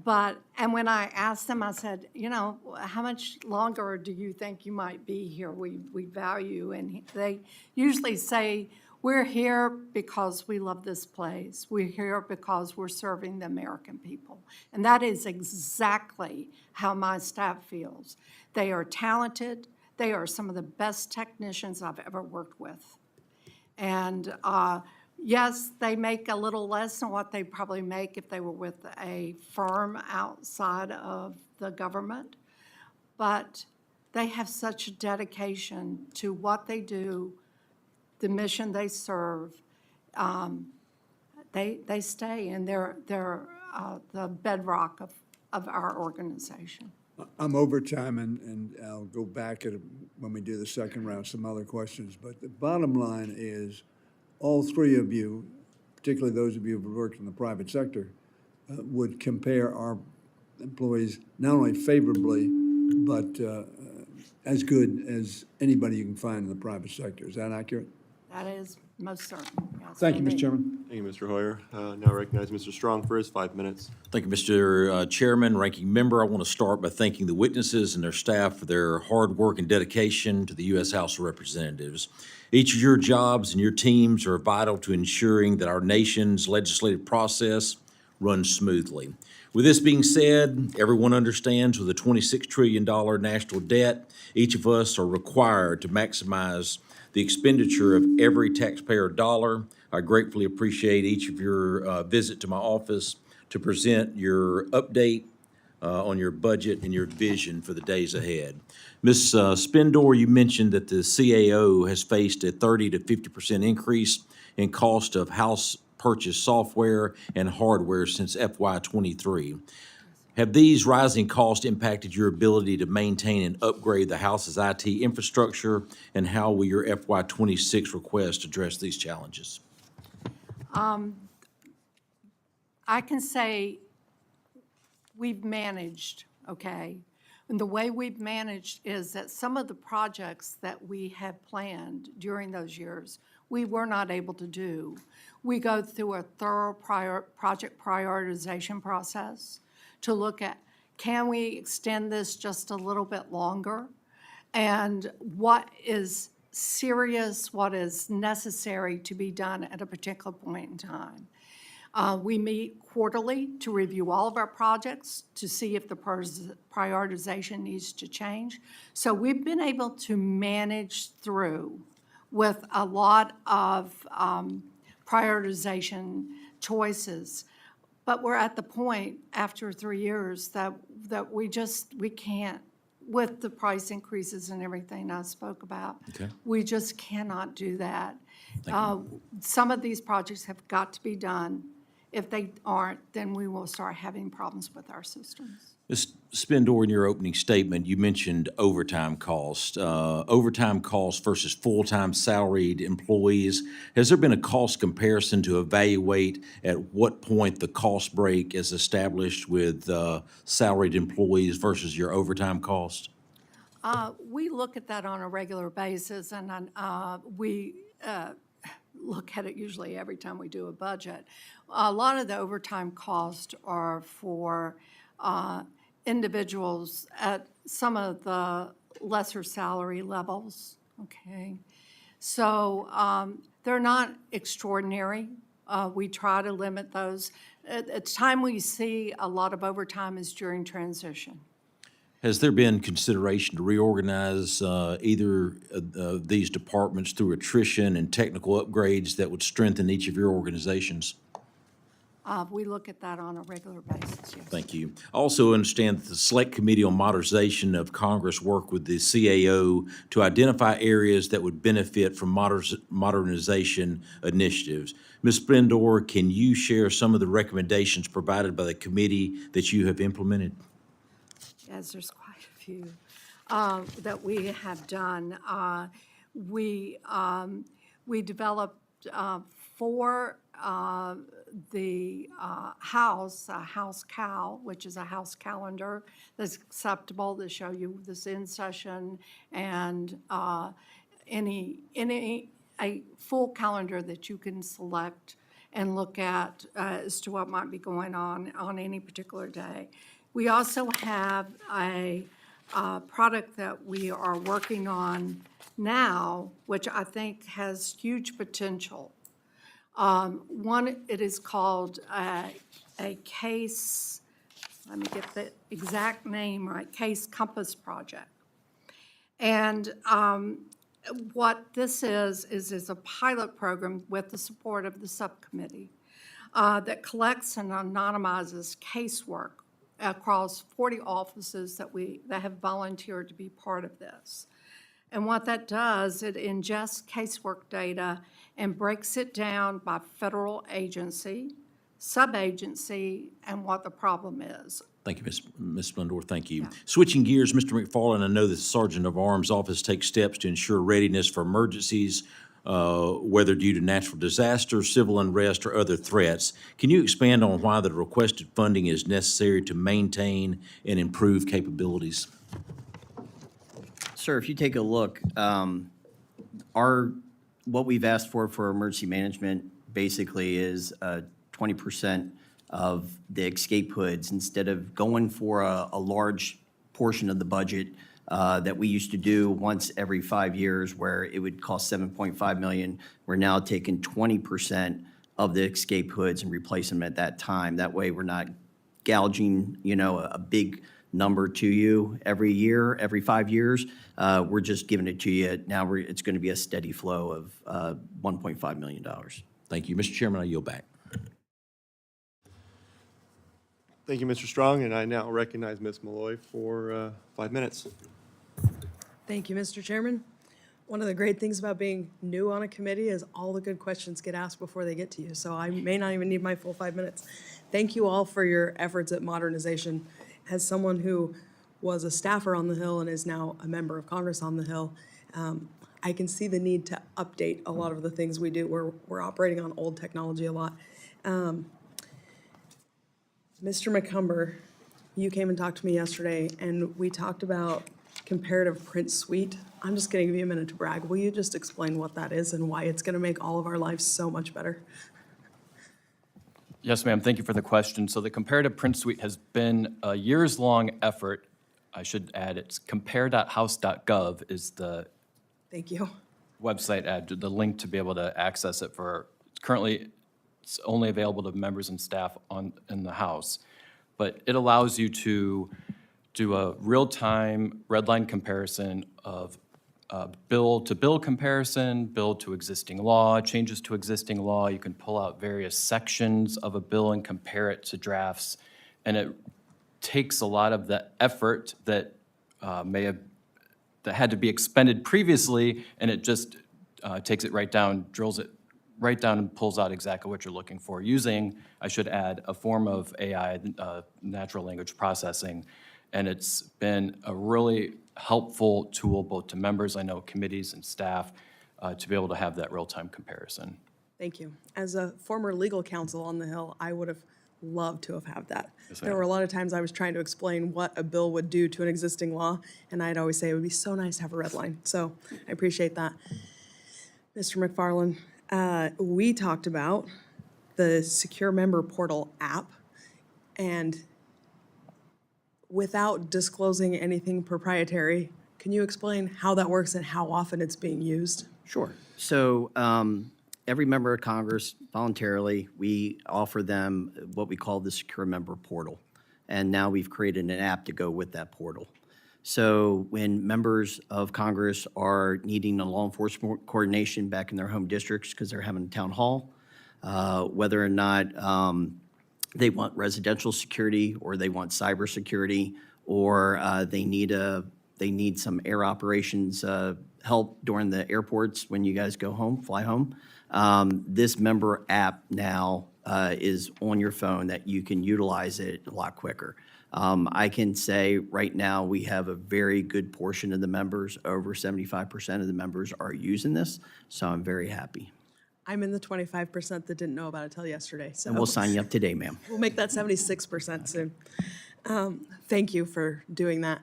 And when I asked them, I said, how much longer do you think you might be here? We value, and they usually say, we're here because we love this place. We're here because we're serving the American people. And that is exactly how my staff feels. They are talented. They are some of the best technicians I've ever worked with. And yes, they make a little less than what they probably make if they were with a firm outside of the government, but they have such a dedication to what they do, the mission they serve. They stay, and they're the bedrock of our organization. I'm over time, and I'll go back when we do the second round, some other questions. But the bottom line is, all three of you, particularly those of you who have worked in the private sector, would compare our employees not only favorably, but as good as anybody you can find in the private sector. Is that accurate? That is most certain, yes. Thank you, Mr. indeed. Chairman. Thank you, Mr. Hoyer. Now recognize Mr. Strong for his 5 minutes. Thank you, Mr. Chairman, Ranking Member. I want to start by thanking the witnesses and their staff for their hard work and dedication to the U.S. House of Representatives. Each of your jobs and your teams are vital to ensuring that our nation's legislative process runs smoothly. With this being said, everyone understands with a $26 trillion national debt, each of us are required to maximize the expenditure of every taxpayer dollar. I gratefully appreciate each of your visit to my office to present your update on your budget and your vision for the days ahead. Ms. Spindor, you mentioned that the CAO has faced a 30 to 50% increase in cost of house purchase software and hardware since FY23. Have these rising costs impacted your ability to maintain and upgrade the house's IT infrastructure, and how will your FY26 request address these challenges? I can say we've managed, okay? And the way we've managed is that some of the projects that we had planned during those years, we were not able to do. We go through a thorough project prioritization process to look at, can we extend this just a little bit longer? And what is serious, what is necessary to be done at a particular point in time. We meet quarterly to review all of our projects to see if the prioritization needs to change. So we've been able to manage through with a lot of prioritization choices. But we're at the point after 3 years that we can't, with the price increases and everything I spoke about. Okay. We just cannot do that. Some of these projects have got to be done. If they aren't, then we will start having problems with our systems. Ms. Spindor, in your opening statement, you mentioned overtime cost. Overtime cost versus full-time salaried employees. Has there been a cost comparison to evaluate at what point the cost break is established with salaried employees versus your overtime cost? We look at that on a regular basis, and we look at it usually every time we do a budget. A lot of the overtime costs are for individuals at some of the lesser salary levels, okay? So they're not extraordinary. We try to limit those. At the time we see a lot of overtime is during transition. Has there been consideration to reorganize either of these departments through attrition and technical upgrades that would strengthen each of your organizations? We look at that on a regular basis, yes. Thank you. I also understand that the Select Committee on Modernization of Congress worked with the CAO to identify areas that would benefit from modernization initiatives. Ms. Splendor, can you share some of the recommendations provided by the committee that you have implemented? Yes, there's quite a few that we have done. We developed for the house cal, which is a house calendar that's acceptable to show you this in session and a full calendar that you can select and look at as to what might be going on any particular day. We also have a product that we are working on now, which I think has huge potential. It is called a case, let me get the exact name right, Case Compass Project. And what this is a pilot program with the support of the subcommittee that collects and anonymizes casework across 40 offices that have volunteered to be part of this. And what that does, it ingests casework data and breaks it down by federal agency, sub-agency, and what the problem is. Thank you, Ms. Splendor, thank you. Switching gears, Mr. McFarland, I know that the Sergeant of Arms Office takes steps to ensure readiness for emergencies, whether due to natural disaster, civil unrest, or other threats. Can you expand on why the requested funding is necessary to maintain and improve capabilities? Sir, if you take a look, what we've asked for emergency management basically is 20% of the escape hoods. Instead of going for a large portion of the budget that we used to do once every 5 years where it would cost $7.5 million, we're now taking 20% of the escape hoods and replacing them at that time. That way we're not gouging, a big number to you every year, every 5 years. We're just giving it to you. Now it's going to be a steady flow of $1.5 million. Thank you. Mr. Chairman, I yield back. Thank you, Mr. Strong, and I now recognize Ms. Malloy for 5 minutes. Thank you, Mr. Chairman. One of the great things about being new on a committee is all the good questions get asked before they get to you, so I may not even need my full 5 minutes. Thank you all for your efforts at modernization. As someone who was a staffer on the Hill and is now a member of Congress on the Hill, I can see the need to update a lot of the things we do. We're operating on old technology a lot. Mr. McCumber, you came and talked to me yesterday, and we talked about comparative print suite. I'm just going to give you a minute to brag. Will you just explain what that is and why it's going to make all of our lives so much better? Yes, ma'am. Thank you for the question. So the comparative print suite has been a years-long effort. I should add, it's compare.house.gov is the Thank you. website ad, the link to be able to access it currently, it's only available to members and staff in the House. But it allows you to do a real-time red line comparison of bill to bill comparison, bill to existing law, changes to existing law. You can pull out various sections of a bill and compare it to drafts. And it takes a lot of the effort that that had to be expended previously, and it just takes it right down, drills it right down and pulls out exactly what you're looking for using, I should add, a form of AI, natural language processing. And it's been a really helpful tool both to members, I know committees and staff, to be able to have that real-time comparison. Thank you. As a former legal counsel on the Hill, I would have loved to have had that. Yes, There ma'am. were a lot of times I was trying to explain what a bill would do to an existing law, and I'd always say it would be so nice to have a red line. So I appreciate that. Mr. McFarland, we talked about the Secure Member Portal app, and without disclosing anything proprietary, can you explain how that works and how often it's being used? Sure. So every member of Congress voluntarily, we offer them what we call the Secure Member Portal. And now we've created an app to go with that portal. So when members of Congress are needing a law enforcement coordination back in their home districts because they're having a town hall, whether or not they want residential security or they want cybersecurity, or they need some air operations help during the airports when you guys go home, fly home. This member app now is on your phone that you can utilize it a lot quicker. I can say right now we have a very good portion of the members, over 75% of the members are using this, so I'm very happy. I'm in the 25% that didn't know about it till yesterday, so. And we'll sign you up today, ma'am. We'll make that 76% soon. Thank you for doing that.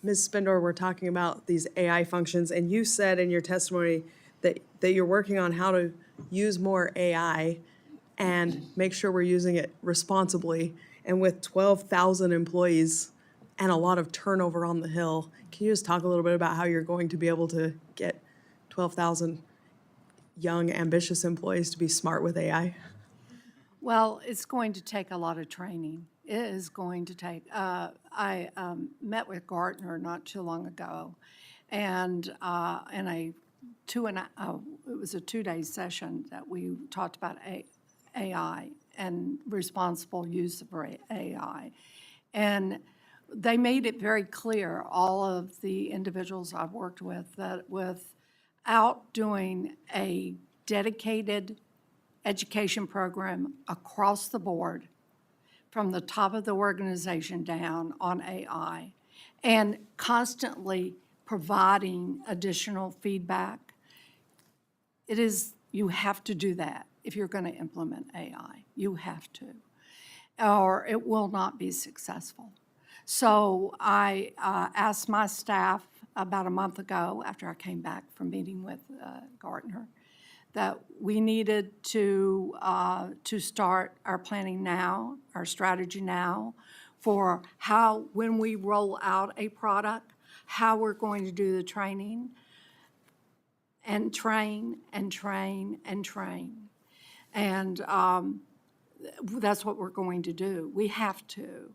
Ms. Spindor, we're talking about these AI functions, and you said in your testimony that you're working on how to use more AI and make sure we're using it responsibly. And with 12,000 employees and a lot of turnover on the Hill, can you just talk a little bit about how you're going to be able to get 12,000 young, ambitious employees to be smart with AI? Well, it's going to take a lot of training. It is going to take, I met with Gartner not too long ago, and it was a 2-day session that we talked about AI and responsible use of AI. And they made it very clear, all of the individuals I've worked with, that without doing a dedicated education program across the board, from the top of the organization down on AI, and constantly providing additional feedback, you have to do that if you're going to implement AI. You have to, or it will not be successful. So I asked my staff about a month ago, after I came back from meeting with Gartner, that we needed to start our planning now, our strategy now, for how, when we roll out a product, how we're going to do the training, and train, and train, and train. And that's what we're going to do. We have to.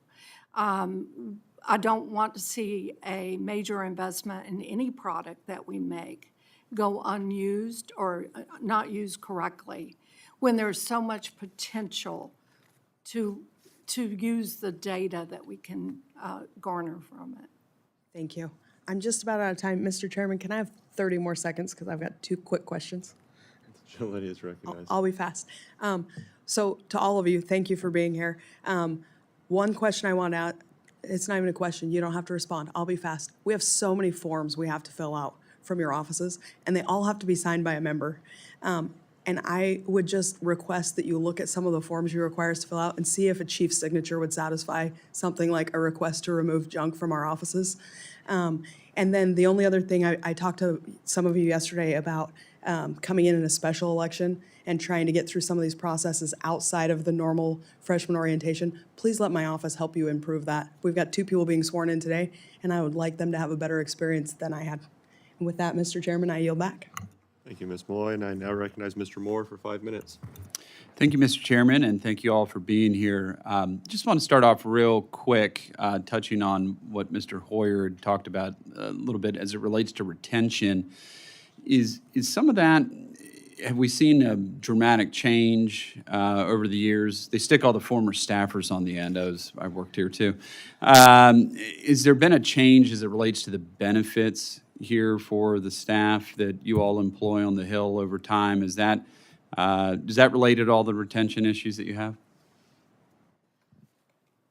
I don't want to see a major investment in any product that we make go unused or not used correctly when there's so much potential to use the data that we can garner from it. Thank you. I'm just about out of time. Mr. Chairman, can I have 30 more seconds because I've got 2 quick questions? Agility is recognized. I'll be fast. So to all of you, thank you for being here. One question I want to ask, it's not even a question, you don't have to respond, I'll be fast. We have so many forms we have to fill out from your offices, and they all have to be signed by a member. And I would just request that you look at some of the forms you require us to fill out and see if a chief's signature would satisfy something like a request to remove junk from our offices. And then the only other thing, I talked to some of you yesterday about coming in a special election and trying to get through some of these processes outside of the normal freshman orientation. Please let my office help you improve that. We've got 2 people being sworn in today, and I would like them to have a better experience than I had. With that, Mr. Chairman, I yield back. Thank you, Ms. Malloy, and I now recognize Mr. Moore for 5 minutes. Thank you, Mr. Chairman, and thank you all for being here. Just want to start off real quick, touching on what Mr. Hoyer had talked about a little bit as it relates to retention. Is some of that, have we seen a dramatic change over the years? They stick all the former staffers on the end. I've worked here too. Has there been a change as it relates to the benefits here for the staff that you all employ on the Hill over time? Is that does that relate at all to the retention issues that you have?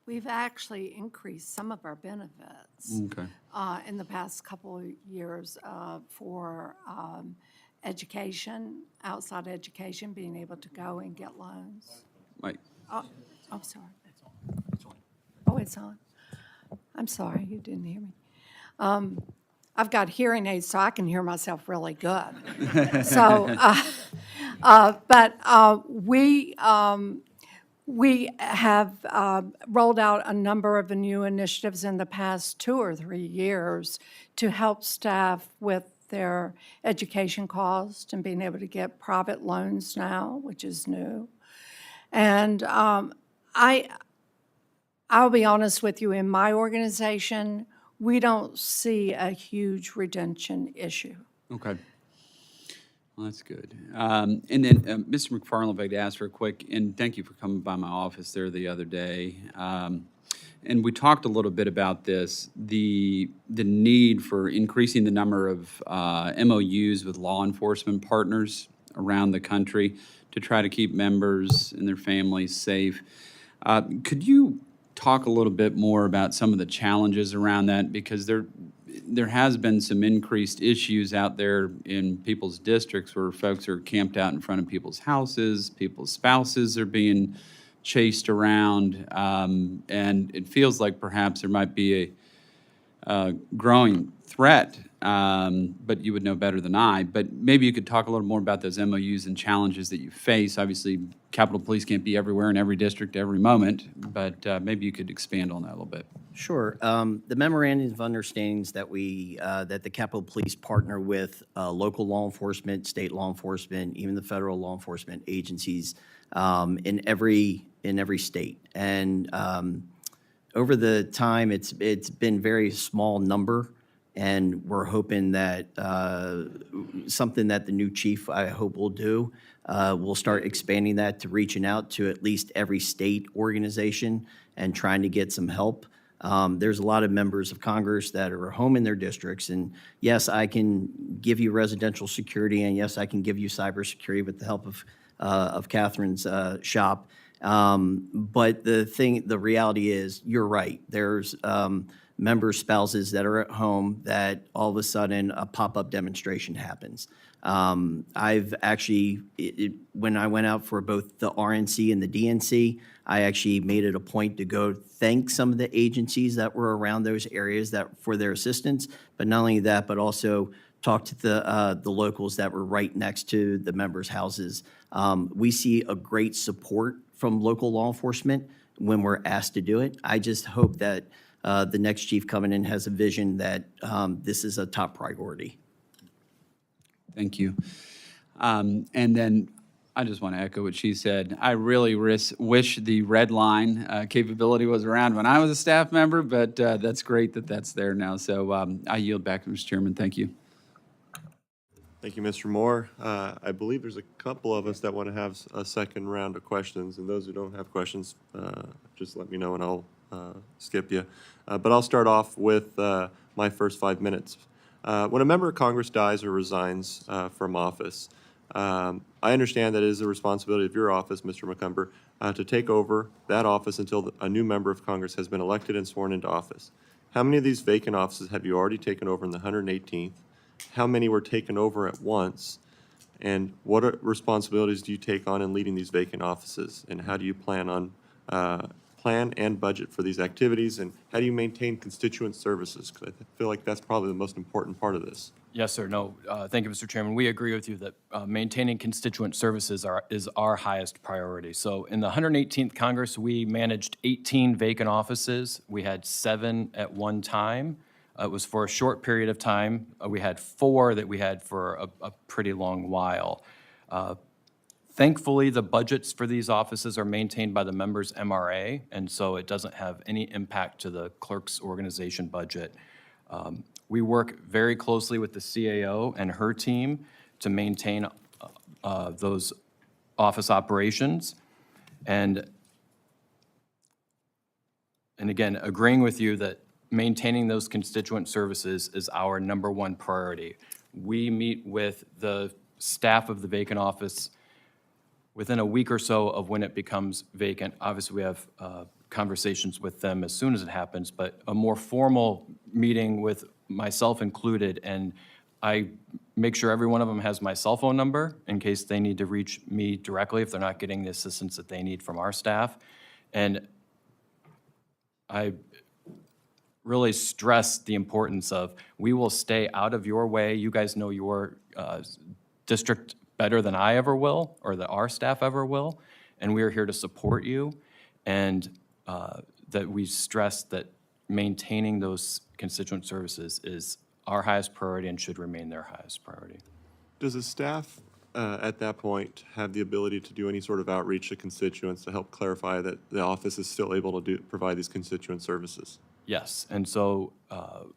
We've actually increased some of our benefits Okay. in the past couple of years for education, outside education, being able to go and get loans. Like, Oh, sorry. Oh, it's on. I'm sorry, you didn't hear me. I've got hearing aids, so I can hear myself really good. So, but we have rolled out a number of new initiatives in the past 2 or 3 years to help staff with their education costs and being able to get private loans now, which is new. And I'll be honest with you, in my organization, we don't see a huge retention issue. okay. Well, that's good. And then, Mr. McFarland, if I could ask for a quick, and thank you for coming by my office there the other day. And we talked a little bit about this, the need for increasing the number of MOUs with law enforcement partners around the country to try to keep members and their families safe. Could you talk a little bit more about some of the challenges around that? Because there has been some increased issues out there in people's districts where folks are camped out in front of people's houses, people's spouses are being chased around, and it feels like perhaps there might be a growing threat, but you would know better than I. But maybe you could talk a little more about those MOUs and challenges that you face. Obviously, Capitol Police can't be everywhere in every district every moment, but maybe you could expand on that a little bit. Sure. The memorandums of understandings that that the Capitol Police partner with local law enforcement, state law enforcement, even the federal law enforcement agencies in every state. And over the time, it's been very small number, and we're hoping that something that the new chief, I hope, will do. We'll start expanding that to reaching out to at least every state organization and trying to get some help. There's a lot of members of Congress that are home in their districts, and yes, I can give you residential security, and yes, I can give you cybersecurity with the help of Catherine's shop. But the reality is, you're right. There's members' spouses that are at home that all of a sudden a pop-up demonstration happens. I've actually, when I went out for both the RNC and the DNC, I actually made it a point to go thank some of the agencies that were around those areas for their assistance. But not only that, but also talk to the locals that were right next to the members' houses. We see a great support from local law enforcement when we're asked to do it. I just hope that the next chief coming in has a vision that this is a top priority. Thank you. And then I just want to echo what she said. I really wish the red line capability was around when I was a staff member, but that's great that that's there now. So I yield back, Mr. Chairman. Thank you. Thank you, Mr. Moore. I believe there's a couple of us that want to have a second round of questions, and those who don't have questions, just let me know and I'll skip you. But I'll start off with my first 5 minutes. When a member of Congress dies or resigns from office, I understand that it is the responsibility of your office, Mr. McCumber, to take over that office until a new member of Congress has been elected and sworn into office. How many of these vacant offices have you already taken over in the 118th? How many were taken over at once? And what responsibilities do you take on in leading these vacant offices? And how do you plan and budget for these activities? And how do you maintain constituent services? Because I feel like that's probably the most important part of this. Yes, sir. No, thank you, Mr. Chairman. We agree with you that maintaining constituent services is our highest priority. So in the 118th Congress, we managed 18 vacant offices. We had 7 at one time. It was for a short period of time. We had 4 that we had for a pretty long while. Thankfully, the budgets for these offices are maintained by the members' MRA, and so it doesn't have any impact to the clerk's organization budget. We work very closely with the CAO and her team to maintain those office operations. And again, agreeing with you that maintaining those constituent services is our number 1 priority. We meet with the staff of the vacant office within a week or so of when it becomes vacant. Obviously, we have conversations with them as soon as it happens, but a more formal meeting with myself included, and I make sure every one of them has my cell phone number in case they need to reach me directly if they're not getting the assistance that they need from our staff. And I really stress the importance of, we will stay out of your way. You guys know your district better than I ever will, or that our staff ever will, and we are here to support you, and that we stress that maintaining those constituent services is our highest priority and should remain their highest priority. Does the staff at that point have the ability to do any sort of outreach to constituents to help clarify that the office is still able to provide these constituent services? Yes, and so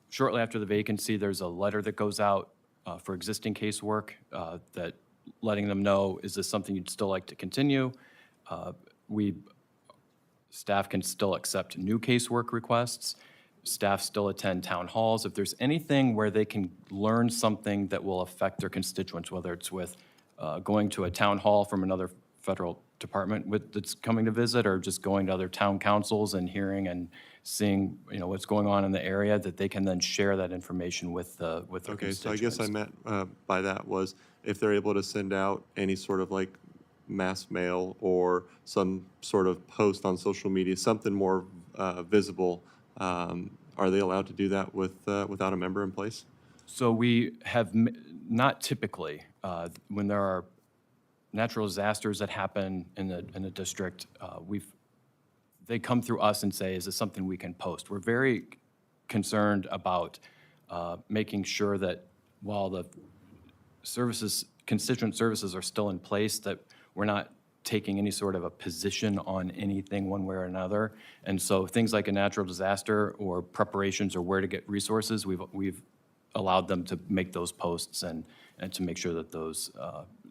shortly after the vacancy, there's a letter that goes out for existing casework that letting them know, is this something you'd still like to continue? Staff can still accept new casework requests. Staff still attend town halls. If there's anything where they can learn something that will affect their constituents, whether it's with going to a town hall from another federal department that's coming to visit, or just going to other town councils and hearing and seeing, what's going on in the area, that they can then share that information with their Okay, so I constituents. guess I meant by that was if they're able to send out any sort of like mass mail or some sort of post on social media, something more visible, are they allowed to do that without a member in place? So we have, not typically, when there are natural disasters that happen in the district, they come through us and say, is this something we can post? We're very concerned about making sure that while the constituent services are still in place, that we're not taking any sort of a position on anything one way or another. And so things like a natural disaster or preparations or where to get resources, we've allowed them to make those posts and to make sure that those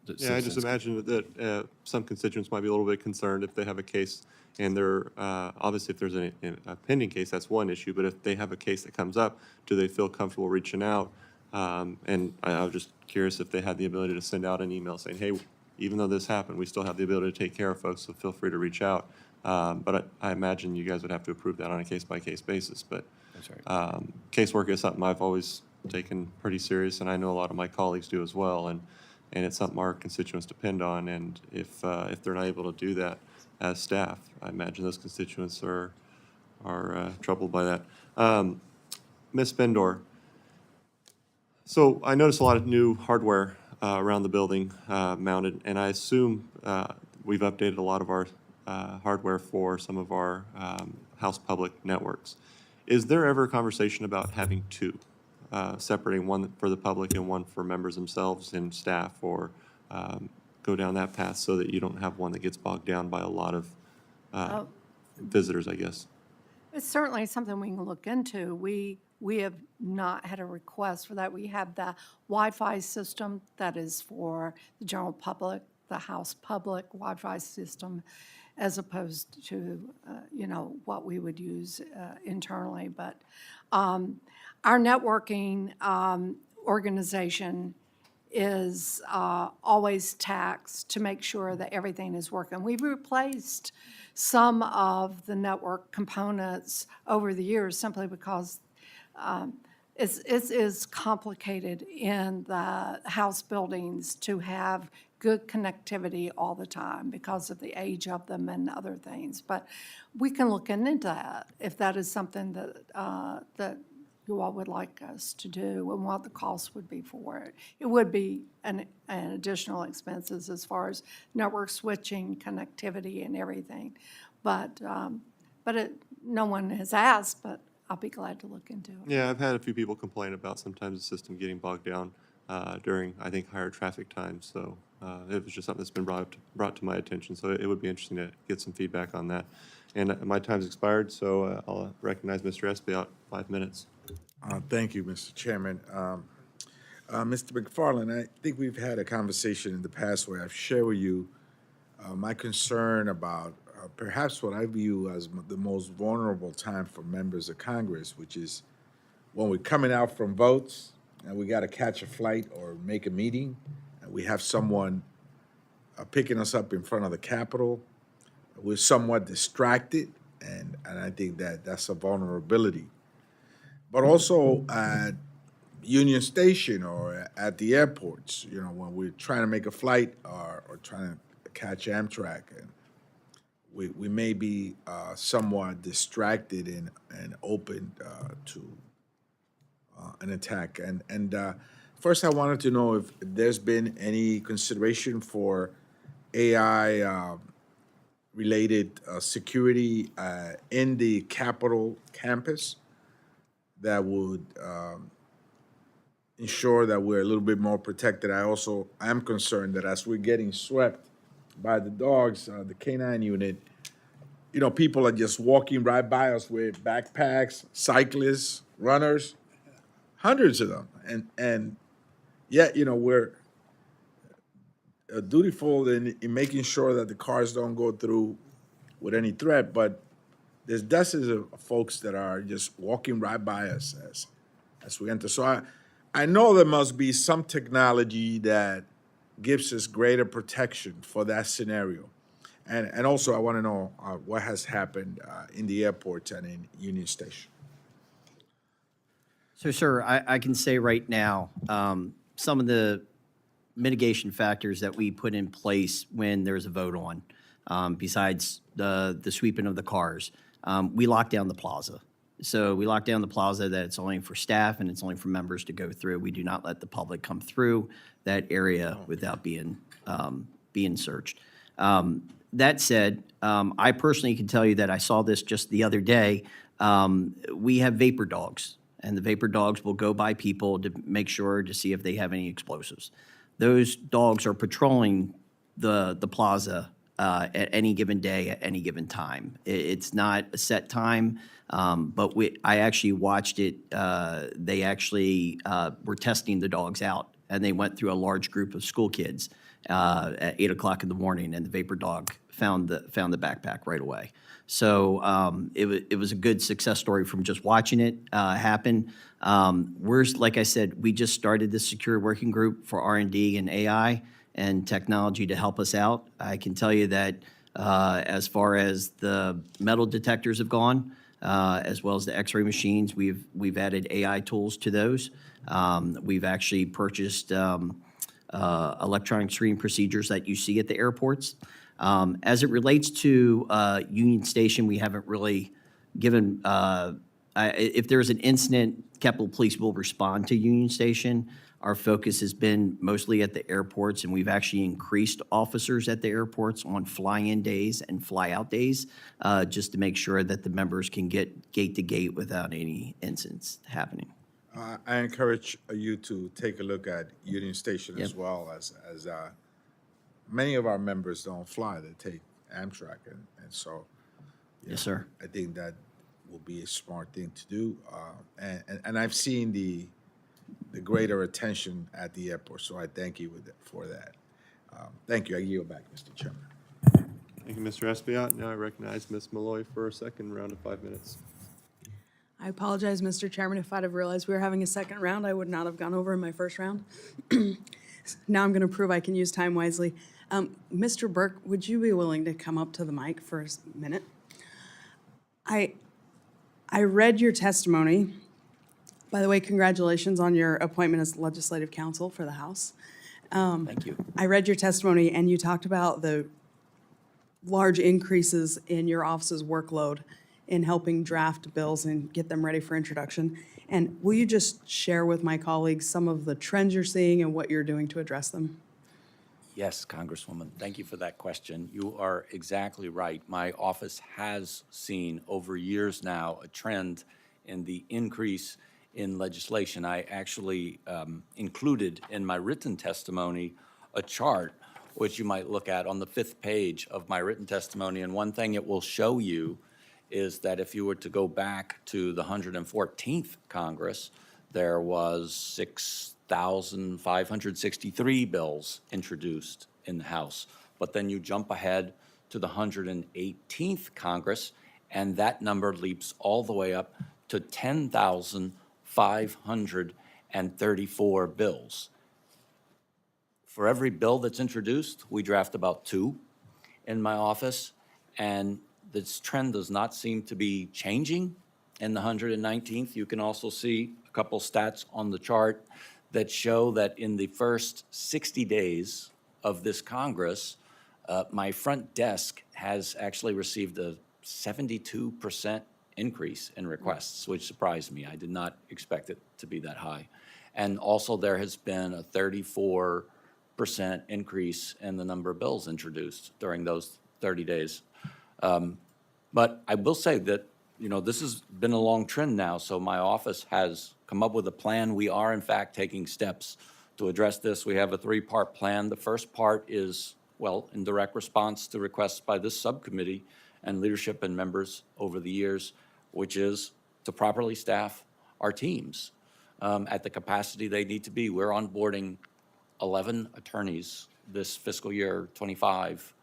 that Yeah, I just citizens- imagine that some constituents might be a little bit concerned if they have a case and they're, obviously if there's a pending case, that's one issue, but if they have a case that comes up, do they feel comfortable reaching out? And I was just curious if they had the ability to send out an email saying, hey, even though this happened, we still have the ability to take care of folks, so feel free to reach out. But I imagine you guys would have to approve that on a case-by-case basis, but That's right. casework is something I've always taken pretty serious, and I know a lot of my colleagues do as well, and it's something our constituents depend on, and if they're not able to do that as staff, I imagine those constituents are troubled by that. Ms. Bendor, so I noticed a lot of new hardware around the building mounted, and I assume we've updated a lot of our hardware for some of our house public networks. Is there ever a conversation about having two, separating one for the public and one for members themselves and staff, or go down that path so that you don't have one that gets bogged down by a lot of visitors, I guess? It's certainly something we can look into. We have not had a request for that. We have the Wi-Fi system that is for the general public, the house public Wi-Fi system, as opposed to, what we would use internally. But our networking organization is always taxed to make sure that everything is working. We've replaced some of the network components over the years simply because it is complicated in the house buildings to have good connectivity all the time because of the age of them and other things. But we can look into that if that is something that you all would like us to do and what the cost would be for it. It would be an additional expenses as far as network switching, connectivity, and everything. But no one has asked, but I'll be glad to look into it. Yeah, I've had a few people complain about sometimes the system getting bogged down during, I think, higher traffic times. So it was just something that's been brought to my attention. So it would be interesting to get some feedback on that. And my time's expired, so I'll recognize Mr. Esbiot, 5 minutes. Thank you, Mr. Chairman. Mr. McFarland, I think we've had a conversation in the past where I've shared with you my concern about perhaps what I view as the most vulnerable time for members of Congress, which is when we're coming out from votes and we got to catch a flight or make a meeting, and we have someone picking us up in front of the Capitol. We're somewhat distracted, and I think that that's a vulnerability. But also at Union Station or at the airports, you know, when we're trying to make a flight or trying to catch Amtrak, and we may be somewhat distracted and open to an attack. And first, I wanted to know if there's been any consideration for AI related security in the Capitol campus that would ensure that we're a little bit more protected. I also am concerned that as we're getting swept by the dogs, the canine unit, you know, people are just walking right by us with backpacks, cyclists, runners, hundreds of them. And yet, you know, we're dutiful in making sure that the cars don't go through with any threat, but there's dozens of folks that are just walking right by us as we enter. So I know there must be some technology that gives us greater protection for that scenario. And also I want to know what has happened in the airports and in Union Station. So, sir, I can say right now, some of the mitigation factors that we put in place when there's a vote on, besides the sweeping of the cars, we lock down the plaza. So we lock down the plaza that it's only for staff and it's only for members to go through. We do not let the public come through that area without being searched. That said, I personally can tell you that I saw this just the other day. We have vapor dogs, and the vapor dogs will go by people to make sure to see if they have any explosives. Those dogs are patrolling the plaza at any given day, at any given time. It's not a set time, but I actually watched it. They actually were testing the dogs out, and they went through a large group of school kids at 8 o'clock in the morning, and the vapor dog found the backpack right away. So it was a good success story from just watching it happen. Like I said, we just started this secure working group for R&D and AI and technology to help us out. I can tell you that as far as the metal detectors have gone, as well as the X-ray machines, we've added AI tools to those. We've actually purchased electronic screening procedures that you see at the airports. As it relates to Union Station, we haven't really given, if there's an incident, Capitol Police will respond to Union Station. Our focus has been mostly at the airports, and we've actually increased officers at the airports on fly-in days and fly-out days, just to make sure that the members can get gate to gate without any incidents happening. I encourage you to take a look at Union Station as well, as many of our members don't fly, they take Amtrak, and so. Yes, sir. I think that will be a smart thing to do, and I've seen the greater attention at the airport, so I thank you for that. Thank you. I yield back, Mr. Chairman. Thank you, Mr. Esbiot. Now I recognize Ms. Malloy for a second round of 5 minutes. I apologize, Mr. Chairman. If I'd have realized we were having a second round, I would not have gone over in my first round. Now I'm going to prove I can use time wisely. Mr. Burke, would you be willing to come up to the mic for a minute? I read your testimony. By the way, congratulations on your appointment as legislative counsel for the House. Thank you. I read your testimony, and you talked about the large increases in your office's workload in helping draft bills and get them ready for introduction. And will you just share with my colleagues some of the trends you're seeing and what you're doing to address them? Yes, Congresswoman, thank you for that question. You are exactly right. My office has seen over years now a trend in the increase in legislation. I actually included in my written testimony a chart which you might look at on the 5th page of my written testimony. And one thing it will show you is that if you were to go back to the 114th Congress, there was 6,563 bills introduced in the House. But then you jump ahead to the 118th Congress, and that number leaps all the way up to 10,534 bills. For every bill that's introduced, we draft about 2 in my office, and this trend does not seem to be changing in the 119th. You can also see a couple stats on the chart that show that in the first 60 days of this Congress, my front desk has actually received a 72% increase in requests, which surprised me. I did not expect it to be that high. And also there has been a 34% increase in the number of bills introduced during those 30 days. But I will say that, you know, this has been a long trend now, so my office has come up with a plan. We are, in fact, taking steps to address this. We have a 3-part plan. The first part is, well, in direct response to requests by this subcommittee and leadership and members over the years, which is to properly staff our teams at the capacity they need to be. We're onboarding 11 attorneys this fiscal year 25.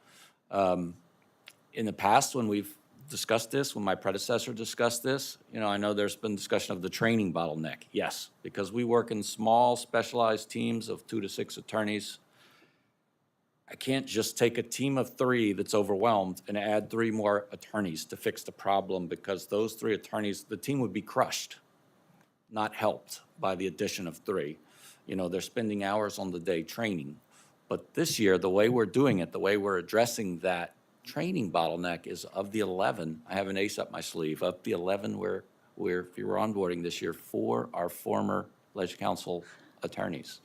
In the past, when we've discussed this, when my predecessor discussed this, you know, I know there's been discussion of the training bottleneck. Yes, because we work in small, specialized teams of 2 to 6 attorneys. I can't just take a team of 3 that's overwhelmed and add 3 more attorneys to fix the problem, because those 3 attorneys, the team would be crushed, not helped by the addition of 3. You know, they're spending hours on the day training. But this year, the way we're doing it, the way we're addressing that training bottleneck is, of the 11, I have an ace up my sleeve. Of the 11 if you were onboarding this year, 4 are former Ledge Council attorneys.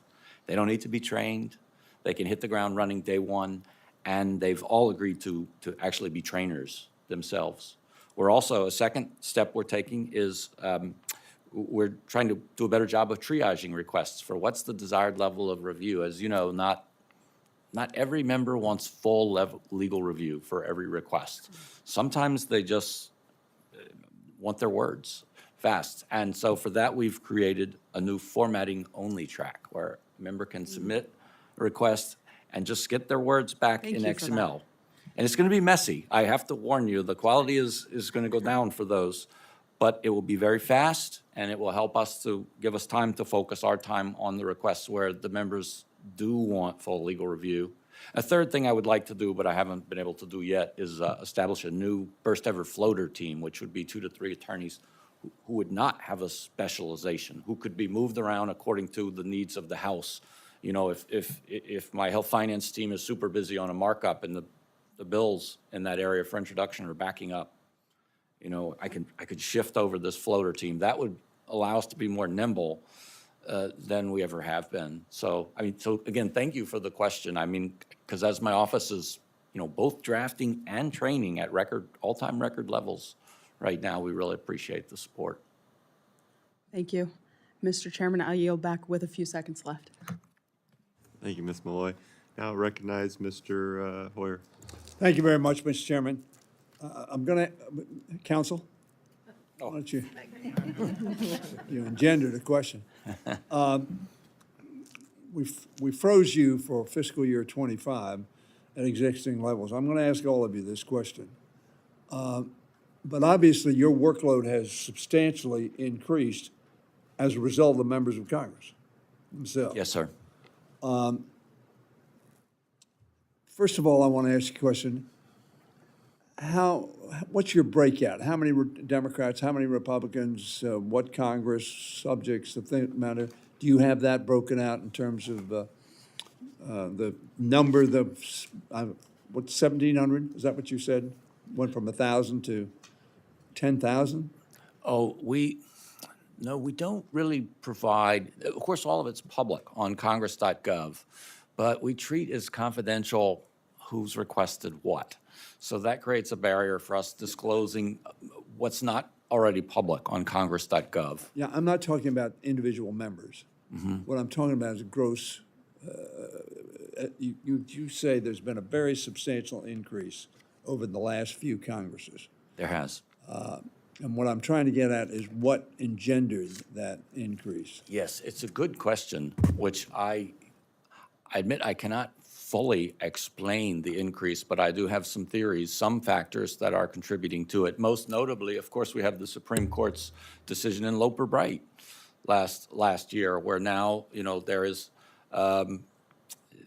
They don't need to be trained. They can hit the ground running day 1, and they've all agreed to actually be trainers themselves. We're also, a second step we're taking is we're trying to do a better job of triaging requests for what's the desired level of review. As you know, not every member wants full legal review for every request. Sometimes they just want their words fast. And so for that, we've created a new formatting-only track where a member can submit a request and just get their words back in XML. And it's going to be messy. I have to warn you, the quality is going to go down for those. But it will be very fast, and it will help us to give us time to focus our time on the requests where the members do want full legal review. A third thing I would like to do, but I haven't been able to do yet, is establish a new first-ever floater team, which would be 2 to 3 attorneys who would not have a specialization, who could be moved around according to the needs of the House. You know, if my health finance team is super busy on a markup and the bills in that area for introduction are backing up, you know, I could shift over this floater team. That would allow us to be more nimble than we ever have been. So, I mean, so again, thank you for the question. I mean, because as my office is, you know, both drafting and training at all-time record levels right now, we really appreciate the support. Thank you. Mr. Chairman, I'll yield back with a few seconds left. Thank you, Ms. Malloy. Now recognize Mr. Hoyer. Thank you very much, Mr. Chairman. I'm going to, counsel, why don't you engendered a question. We froze you for fiscal year 25 at existing levels. I'm going to ask all of you this question. But obviously, your workload has substantially increased as a result of the members of Congress themselves. Yes, sir. First of all, I want to ask you a question. What's your breakout? How many Democrats, how many Republicans, what Congress subjects, the thing matter? Do you have that broken out in terms of the number, what's 1,700? Is that what you said? Went from 1,000 to 10,000? Oh, no, we don't really provide, of course, all of it's public on congress.gov, but we treat as confidential who's requested what. So that creates a barrier for us disclosing what's not already public on congress.gov. Yeah, I'm not talking about individual members. What I'm talking about is gross, you say there's been a very substantial increase over the last few Congresses. There has. And what I'm trying to get at is what engendered that increase? Yes, it's a good question, which I admit I cannot fully explain the increase, but I do have some theories, some factors that are contributing to it. Most notably, of course, we have the Supreme Court's decision in Loper Bright last year, where now, there is,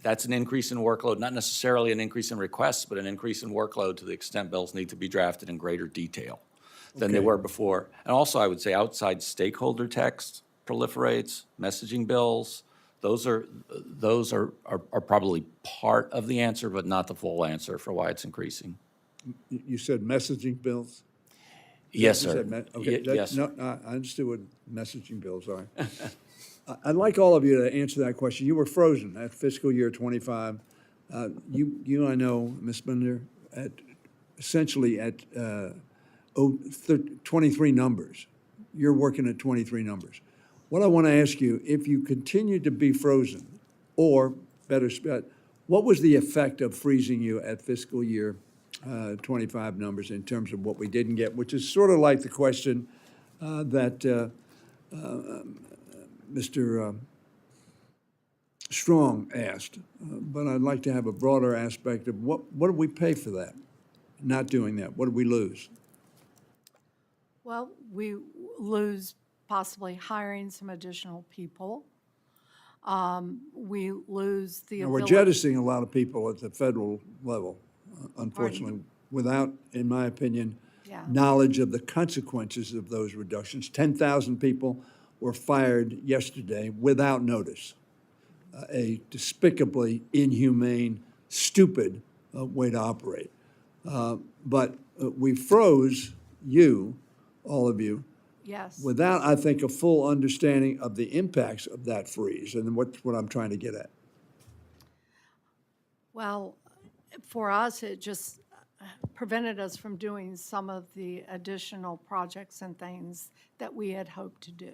that's an increase in workload, not necessarily an increase in requests, but an increase in workload to the extent bills need to be drafted in greater detail than they were before. And also, I would say outside stakeholder text proliferates, messaging bills. Those are probably part of the answer, but not the full answer for why it's increasing. You said messaging bills? Yes, You sir. said okay, Yes. No, I understood what messaging bills are. I'd like all of you to answer that question. You were frozen at fiscal year '25. You, I know, Ms. Bender, essentially at 23 numbers. You're working at 23 numbers. What I want to ask you, if you continue to be frozen, or better, what was the effect of freezing you at fiscal year 25 numbers in terms of what we didn't get, which is sort of like the question that Mr. Strong asked, but I'd like to have a broader aspect of what did we pay for that? Not doing that, what did we lose? Well, we lose possibly hiring some additional people. We lose the Now, we're ability. jettisoning a lot of people at the federal level, unfortunately, without, in my opinion, Yeah. knowledge of the consequences of those reductions. 10,000 people were fired yesterday without notice. A despicably inhumane, stupid way to operate. But we froze you, all of you, Yes. without, I think, a full understanding of the impacts of that freeze, and what I'm trying to get at. Well, for us, it just prevented us from doing some of the additional projects and things that we had hoped to do.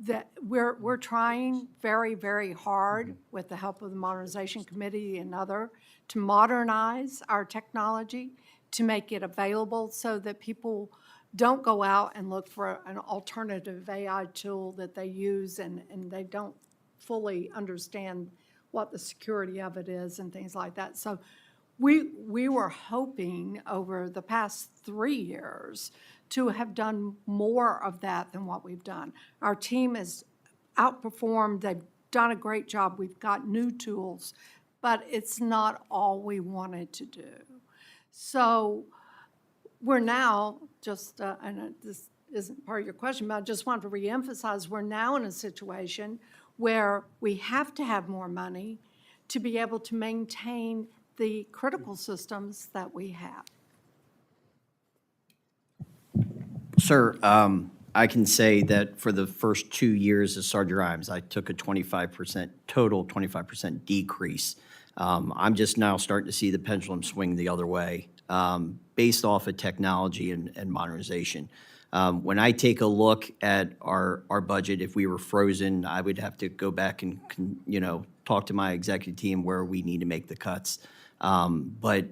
That we're trying very, very hard with the help of the Modernization Committee and other to modernize our technology, to make it available so that people don't go out and look for an alternative AI tool that they use and they don't fully understand what the security of it is and things like that. So we were hoping over the past 3 years to have done more of that than what we've done. Our team has outperformed. They've done a great job. We've got new tools, but it's not all we wanted to do. So we're now just, and this isn't part of your question, but I just want to reemphasize, we're now in a situation where we have to have more money to be able to maintain the critical systems that we have. Sir, I can say that for the first 2 years as Sergeant Rhymes, I took a 25% decrease. I'm just now starting to see the pendulum swing the other way, based off of technology and modernization. When I take a look at our budget, if we were frozen, I would have to go back and, talk to my executive team where we need to make the cuts. But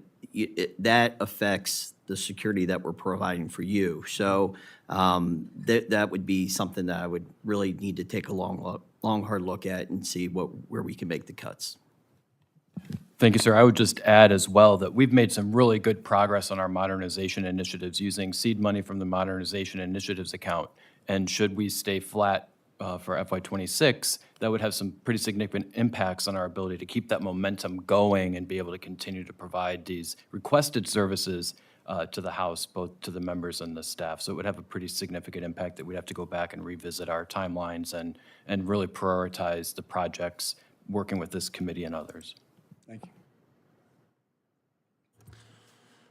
that affects the security that we're providing for you. So that would be something that I would really need to take a long, hard look at and see where we can make the cuts. Thank you, sir. I would just add as well that we've made some really good progress on our modernization initiatives using seed money from the Modernization Initiatives account. And should we stay flat for FY26, that would have some pretty significant impacts on our ability to keep that momentum going and be able to continue to provide these requested services to the House, both to the members and the staff. So it would have a pretty significant impact that we'd have to go back and revisit our timelines and really prioritize the projects working with this committee and others. Thank you.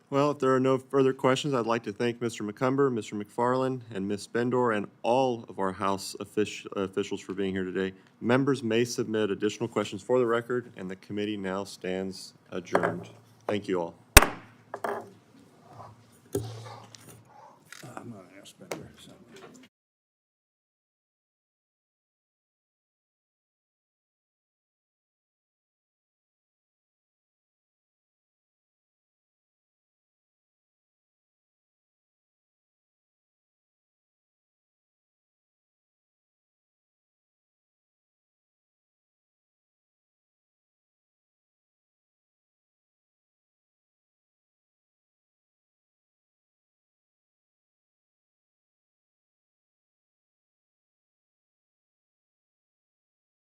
Well, if there are no further questions, I'd like to thank Mr. McCumber, Mr. McFarland, and Ms. Bendor, and all of our House officials for being here today. Members may submit additional questions for the record, and the committee now stands adjourned. Thank you all. prospector, so.